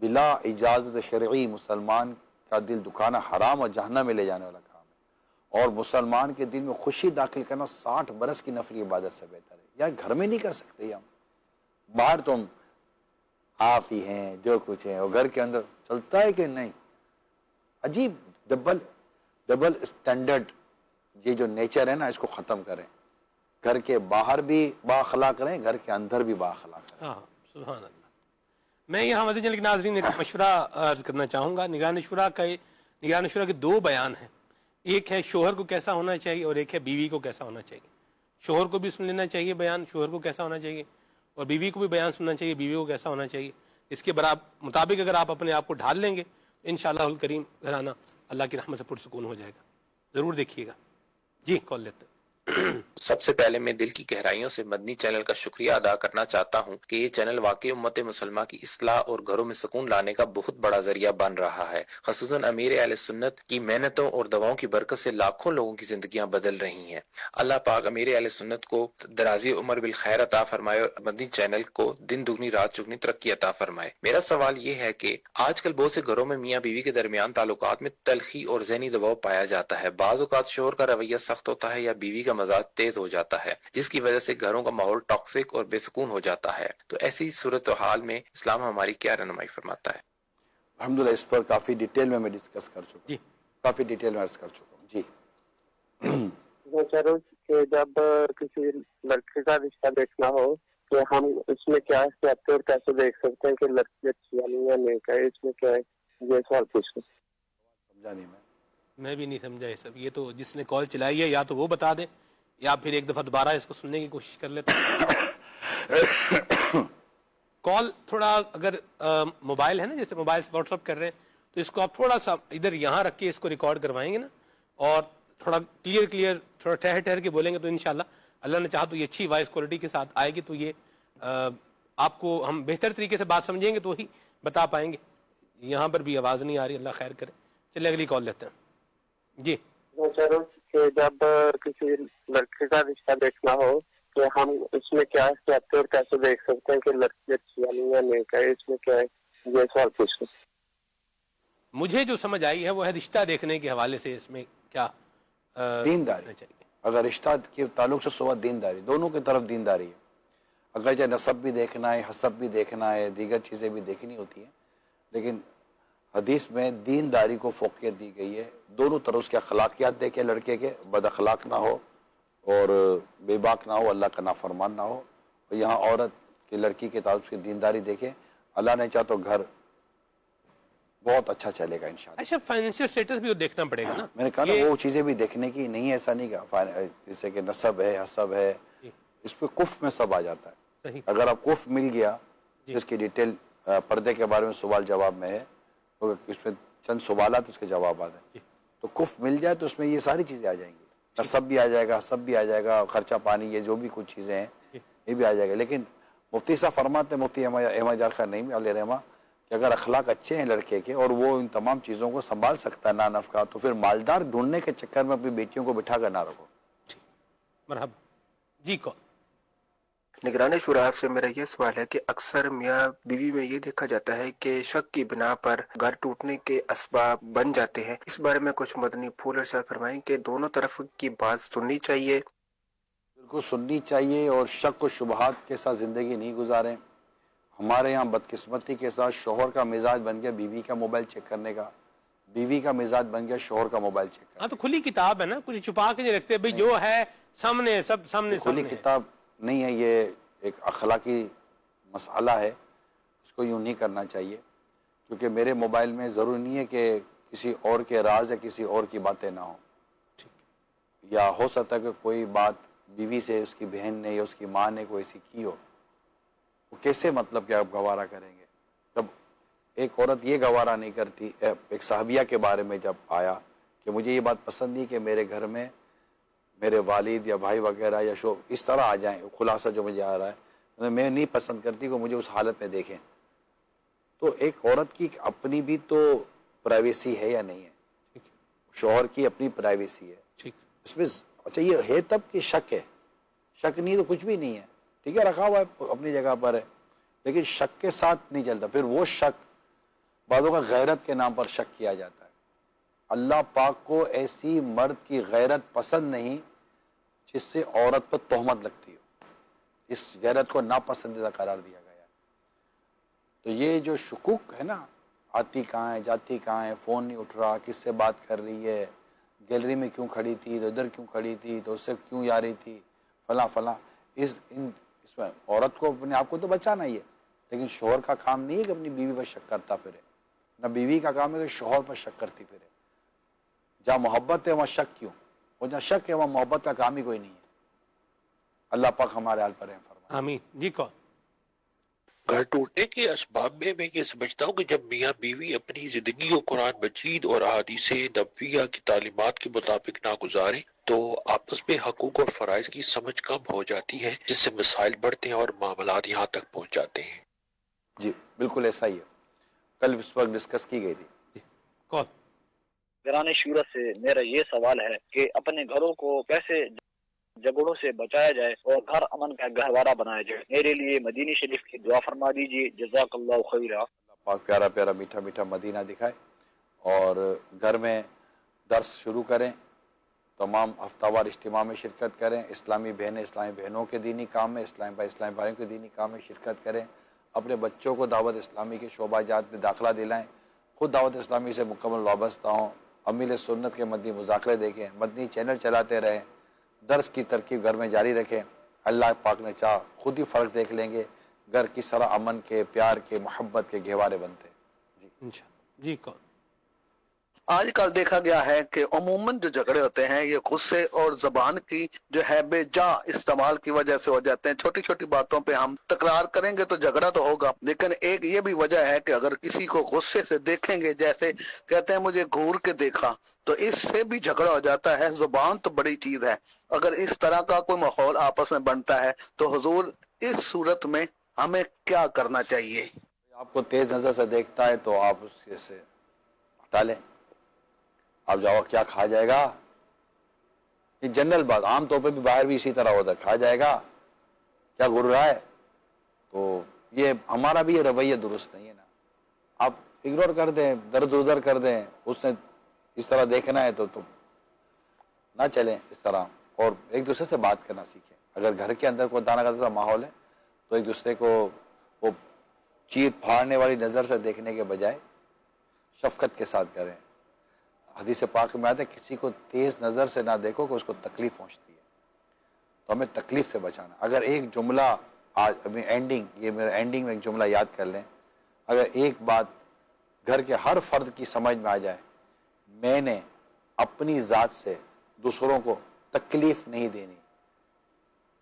بلا اجازت شرعی مسلمان کا دل دکھانا حرام اور جہنم میں لے جانے والا کام ہے. اور مسلمان کے دل میں خوشی داخل کرنا 60 برس کی نفلی عبادت سے بہتر ہے. یا گھر میں نہیں کر سکتے ہم، باہر تم آپ ہی ہیں جو کچھ ہیں، اور گھر کے اندر چلتا ہے کہ نہیں. عجیب ڈبل اسٹینڈرڈ یہ جو نیچر ہے نا اس کو ختم کریں. گھر کے باہر بھی با اخلاق رہیں، گھر کے اندر بھی با اخلاق رہیں. ہاں سبحان اللہ. میں یہاں مدنی چینل کے ناظرین ایک مشورہ عرض کرنا چاہوں گا. نگران شورا کے 2 بیان ہیں. ایک ہے شوہر کو کیسا ہونا چاہیے اور ایک ہے بیوی کو کیسا ہونا چاہیے. شوہر کو بھی سن لینا چاہیے بیان شوہر کو کیسا ہونا چاہیے، اور بیوی کو بھی بیان سننا چاہیے بیوی کو کیسا ہونا چاہیے. اس کے مطابق اگر آپ اپنے آپ کو ڈھال لیں گے انشاءاللہ الکریم گھرانہ اللہ کی رحمت سے پرسکون ہو جائے گا. ضرور دیکھیے گا. جی کال لیتے ہیں. سب سے پہلے میں دل کی گہرائیوں سے مدنی چینل کا شکریہ ادا کرنا چاہتا ہوں کہ یہ چینل واقعی امت مسلمہ کی اصلاح اور گھروں میں سکون لانے کا بہت بڑا ذریعہ بن رہا ہے. خصوصاً امیر اہل سنت کی محنتوں اور دعاؤں کی برکت سے لاکھوں لوگوں کی زندگیاں بدل رہی ہیں. اللہ پاک امیر اہل سنت کو درازی عمر بالخیر عطا فرمائے اور مدنی چینل کو دن دگنی رات چگنی ترقی عطا فرمائے. میرا سوال یہ ہے کہ آج کل بہت سے گھروں میں میاں بیوی کے درمیان تعلقات میں تلخی اور ذہنی دباؤ پایا جاتا ہے. بعض اوقات شوہر کا رویہ سخت ہوتا ہے یا بیوی کا مزاج تیز ہو جاتا ہے، جس کی وجہ سے گھروں کا ماحول ٹاکسک اور بے سکون ہو جاتا ہے. تو ایسی صورتحال میں اسلام ہماری کیا رہنمائی فرماتا ہے؟ الحمدللہ اس پر کافی ڈیٹیل میں ڈسکس کر چکا ہوں. جی کافی ڈیٹیل میں عرض کر چکا ہوں. جی میں کہہ رہا ہوں کہ جب کسی لڑکے کا رشتہ دیکھنا ہو تو ہم اس میں کیا احتیاط اور کیسے دیکھ سکتے ہیں کہ لڑکی اچھی ہے یا نہیں ہے، اس میں کیا ہے یہ سوال پوچھنا. سمجھا نہیں میں بھی نہیں سمجھا یہ سب. یہ تو جس نے کال چلائی ہے یا تو وہ بتا دے یا پھر ایک دفعہ دوبارہ اس کو سننے کی کوشش کر لیتے کال تھوڑا اگر موبائل ہے نا، جیسے موبائل سے واٹس ایپ کر رہے ہیں تو اس کو آپ تھوڑا سا ادھر یہاں رکھ کے اس کو ریکارڈ کروائیں گے نا، اور تھوڑا کلیئر تھوڑا ٹھہر کے بولیں گے تو انشاءاللہ اللہ نے چاہا تو یہ اچھی وائس کوالٹی کے ساتھ آئے گی. تو یہ آپ کو ہم بہتر طریقے سے بات سمجھیں گے تو وہی بتا پائیں گے. یہاں پر بھی آواز نہیں آ رہی، اللہ خیر کرے. چلے اگلی کال لیتے ہیں. جی میں کہہ رہا ہوں کہ جب کسی لڑکے کا رشتہ دیکھنا ہو تو ہم اس میں کیا احتیاط اور کیسے دیکھ سکتے ہیں کہ لڑکی اچھی ہے یا نہیں ہے، اس میں کیا ہے یہ سوال پوچھنا. مجھے جو سمجھ آئی ہے وہ ہے رشتہ دیکھنے کے حوالے سے اس میں کیا دینداری چاہیے. اگر رشتہ کے تعلق سے صحبت دینداری، دونوں کی طرف دینداری ہے. اگر چاہے نسب بھی دیکھنا ہے، حسب بھی دیکھنا ہے، دیگر چیزیں بھی دیکھنی ہوتی ہیں، لیکن حدیث میں دینداری کو فوقیت دی گئی ہے. دونوں طرح اس کے اخلاقیات دیکھے، لڑکے کے بد اخلاق نہ ہو اور بے باک نہ ہو، اللہ کا نافرمان نہ ہو. اور یہاں عورت کی لڑکی کے تعلق سے دینداری دیکھے، اللہ نے چاہ تو گھر بہت اچھا چلے گا انشاءاللہ. اچھا فائنینشیل سٹیٹس بھی تو دیکھنا پڑے گا نا. میں نے کہا نا وہ چیزیں بھی دیکھنے کی نہیں ہے، ایسا نہیں کہ جیسے کہ نسب ہے، حسب ہے، اس پہ کف میں سب آ جاتا ہے. صحیح. اگر آپ کف مل گیا اس کی ڈیٹیل پردے کے بارے میں سوال جواب میں ہے، تو اس میں چند سوالات اس کے جوابات ہیں، تو کف مل جائے تو اس میں یہ ساری چیزیں آ جائیں گی. نسب بھی آ جائے گا، حسب بھی آ جائے گا، خرچہ پانی یہ جو بھی کچھ چیزیں ہیں یہ بھی آ جائے گا. لیکن مفتی صاحب فرماتے ہیں، مفتی احمد جار خان نہیں علیہ رحمہ، کہ اگر اخلاق اچھے ہیں لڑکے کے اور وہ ان تمام چیزوں کو سنبھال سکتا ہے نانف کا، تو پھر مالدار ڈھونڈنے کے چکر میں اپنی بیٹیوں کو بٹھا کر نہ رکھو. مرحبا. جی کون نگران شورا سے میرا یہ سوال ہے کہ اکثر میاں بیوی میں یہ دیکھا جاتا ہے کہ شک کی بنا پر گھر ٹوٹنے کے اسباب بن جاتے ہیں. اس بارے میں کچھ مدنی پھول ارشاد فرمائیں کہ دونوں طرف کی بات سننی چاہیے. بالکل سننی چاہیے اور شک و شبہات کے ساتھ زندگی نہیں گزاریں. ہمارے یہاں بدقسمتی کے ساتھ شوہر کا مزاج بن گیا بیوی کا موبائل چیک کرنے کا، بیوی کا مزاج بن گیا شوہر کا موبائل چیک کرنے کا. ہاں تو کھلی کتاب ہے نا، کچھ چھپا کے نہیں رکھتے بھئی، جو ہے سامنے سب سامنے کھلی کتاب نہیں ہے، یہ ایک اخلاقی مسئلہ ہے. اس کو یوں نہیں کرنا چاہیے، کیونکہ میرے موبائل میں ضروری نہیں ہے کہ کسی اور کے راز یا کسی اور کی باتیں نہ ہوں، یا ہو سکتا ہے کہ کوئی بات بیوی سے اس کی بہن نے یا اس کی ماں نے کوئی ایسی کی ہو، وہ کیسے مطلب کہ آپ گوارا کریں گے؟ جب ایک عورت یہ گوارا نہیں کرتی، ایک صحابیہ کے بارے میں جب آیا کہ مجھے یہ بات پسند نہیں کہ میرے گھر میں میرے والد یا بھائی وغیرہ یا اس طرح آ جائیں، خلاصہ جو مجھے آ رہا ہے، میں نہیں پسند کرتی کہ مجھے اس حالت میں دیکھیں. تو ایک عورت کی اپنی بھی تو پرائیویسی ہے یا نہیں ہے؟ شوہر کی اپنی پرائیویسی ہے. اس میں اچھا یہ ہے تب کہ شک ہے، شک نہیں تو کچھ بھی نہیں ہے، ٹھیک ہے، رکھا ہوا ہے اپنی جگہ پر ہے، لیکن شک کے ساتھ نہیں چلتا. پھر وہ شک بعضوں کا غیرت کے نام پر شک کیا جاتا ہے. اللہ پاک کو ایسی مرد کی غیرت پسند نہیں جس سے عورت پر تہمت لگتی ہو، اس غیرت کو ناپسندیدہ قرار دیا گیا ہے. تو یہ جو شکوک ہے نا، آتی کہاں ہے، جاتی کہاں ہے، فون نہیں اٹھ رہا، کس سے بات کر رہی ہے، گیلری میں کیوں کھڑی تھی، تو ادھر کیوں کھڑی تھی، تو اس سے کیوں جا رہی تھی، فلاں فلاں، اس میں عورت کو اپنے آپ کو تو بچانا ہی ہے، لیکن شوہر کا کام نہیں ہے کہ اپنی بیوی پر شک کرتا پھرے، نہ بیوی کا کام ہے کہ شوہر پر شک کرتی پھرے. جہاں محبت ہے وہاں شک کیوں، اور جہاں شک ہے وہاں محبت کا کام ہی کوئی نہیں ہے. اللہ پاک ہمارے حال پر رحم فرمائے. آمین. جی کون؟ گھر ٹوٹنے کے اسباب میں یہ سمجھتا ہوں کہ جب میاں بیوی اپنی زندگی کو قرآن مجید اور احادیث نبویہ کی تعلیمات کے مطابق نہ گزارے تو آپس میں حقوق اور فرائض کی سمجھ کم ہو جاتی ہے، جس سے مسائل بڑھتے ہیں اور معاملات یہاں تک پہنچ جاتے ہیں. جی بالکل ایسا ہی ہے، کل اس وقت ڈسکس کی گئی تھی. کون؟ گران شورت سے میرا یہ سوال ہے کہ اپنے گھروں کو کیسے جھگڑوں سے بچایا جائے اور گھر امن کا گہوارہ بنایا جائے. میرے لیے مدینہ شریف کی دعا فرما دیجیے. جزاک اللہ خیرہ. پاک پیارا پیارا میٹھا میٹھا مدینہ دکھائے، اور گھر میں درس شروع کریں، تمام ہفتہ وار اجتماع میں شرکت کریں، اسلامی بہنیں اسلامی بہنوں کے دینی کام میں، اسلامی بھائی اسلامی بھائیوں کے دینی کام میں شرکت کریں، اپنے بچوں کو دعوت اسلامی کے شعبہ جات میں داخلہ دلائیں، خود دعوت اسلامی سے مکمل وابستہ ہوں، امیل سنت کے مدنی مذاکرے دیکھیں، مدنی چینل چلاتے رہیں، درس کی ترکیب گھر میں جاری رکھیں. اللہ پاک نے چاہ خود ہی فرق دیکھ لیں گے گھر کس طرح امن کے، پیار کے، محبت کے گہوارے بنتے. جی کون؟ آج کل دیکھا گیا ہے کہ عموماً جو جھگڑے ہوتے ہیں یہ غصے اور زبان کی جو ہے بے جا استعمال کی وجہ سے ہو جاتے ہیں. چھوٹی چھوٹی باتوں پہ ہم تکرار کریں گے تو جھگڑا تو ہوگا، لیکن ایک یہ بھی وجہ ہے کہ اگر کسی کو غصے سے دیکھیں گے، جیسے کہتے ہیں مجھے گھور کے دیکھا، تو اس سے بھی جھگڑا ہو جاتا ہے. زبان تو بڑی چیز ہے، اگر اس طرح کا کوئی ماحول آپس میں بنتا ہے تو حضور اس صورت میں ہمیں کیا کرنا چاہیے؟ آپ کو تیز نظر سے دیکھتا ہے تو آپ اس سے ہٹا لیں. آپ جاؤ کیا کھا جائے گا، یہ جنرل بات، عام طور پہ بھی باہر بھی اسی طرح ہوتا ہے، کھا جائے گا، کیا گر رہا ہے. تو یہ ہمارا بھی یہ رویہ درست نہیں ہے نا. آپ اگنور کر دیں، درد ادھر کر دیں، اس نے اس طرح دیکھنا ہے تو نہ چلیں اس طرح، اور ایک دوسرے سے بات کرنا سیکھیں. اگر گھر کے اندر کوئی دانا کا ماحول ہے تو ایک دوسرے کو وہ چیر پھاڑنے والی نظر سے دیکھنے کے بجائے شفقت کے ساتھ کریں. حدیث پاک میں آتا ہے کسی کو تیز نظر سے نہ دیکھو کہ اس کو تکلیف پہنچتی ہے، تو ہمیں تکلیف سے بچانا. اگر ایک جملہ آج ابھی اینڈنگ، یہ میرا اینڈنگ میں ایک جملہ یاد کر لیں، اگر ایک بات گھر کے ہر فرد کی سمجھ میں آ جائے، میں نے اپنی ذات سے دوسروں کو تکلیف نہیں دینی،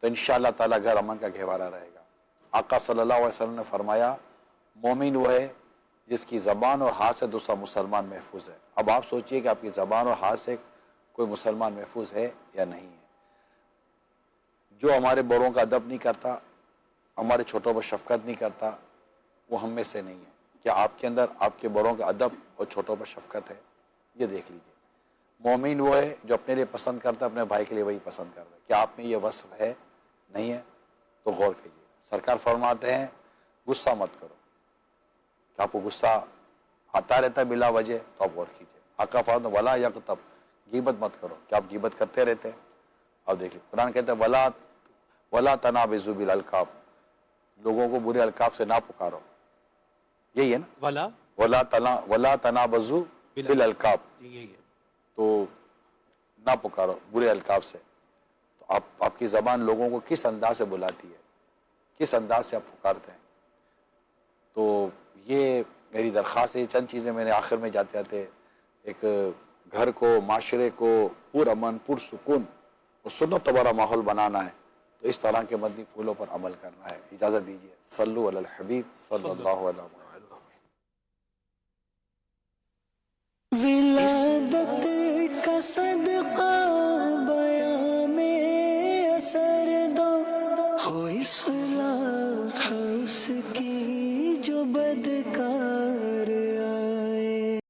تو انشاءاللہ تعالیٰ گھر امن کا گہوارہ رہے گا. آقا صلی اللہ علیہ وسلم نے فرمایا مومن وہ ہے جس کی زبان اور ہاتھ سے دوسرا مسلمان محفوظ ہے. اب آپ سوچئے کہ آپ کی زبان اور ہاتھ سے کوئی مسلمان محفوظ ہے یا نہیں ہے. جو ہمارے بڑوں کا ادب نہیں کرتا، ہمارے چھوٹوں پر شفقت نہیں کرتا، وہ ہم میں سے نہیں ہے. کیا آپ کے اندر آپ کے بڑوں کا ادب اور چھوٹوں پر شفقت ہے؟ یہ دیکھ لیجئے. مومن وہ ہے جو اپنے لیے پسند کرتا ہے، اپنے بھائی کے لیے وہی پسند کرتا ہے. کیا آپ میں یہ وصف ہے؟ نہیں ہے تو غور کیجئے. سرکار فرماتے ہیں غصہ مت کرو. کہ آپ کو غصہ آتا رہتا ہے بلا وجہ تو آپ غور کیجئے. آقا فرماتے ہیں ولا یغتب، غیبت مت کرو. کہ آپ غیبت کرتے رہتے ہیں؟ اب دیکھیے قرآن کہتا ہے ولا تنابزوا بالالقاب، لوگوں کو برے القاب سے نہ پکارو. یہی ہے نا، ولا تنابزوا بالالقاب، یہی ہے. تو نہ پکارو برے القاب سے. تو آپ کی زبان لوگوں کو کس انداز سے بلاتی ہے، کس انداز سے آپ پکارتے ہیں. تو یہ میری درخواست ہے. چند چیزیں میں نے آخر میں جاتے جاتے ایک گھر کو، معاشرے کو پرامن، پرسکون اور سنت والا ماحول بنانا ہے تو اس طرح کے مدنی پھولوں پر عمل کرنا ہے. اجازت دیجیے. صلو علی الحبیب صلی اللہ علیہ وسلم. ولادت کا صدقہ بیاں میں اثر دو، ہو اصلاح اس کی جو بدکار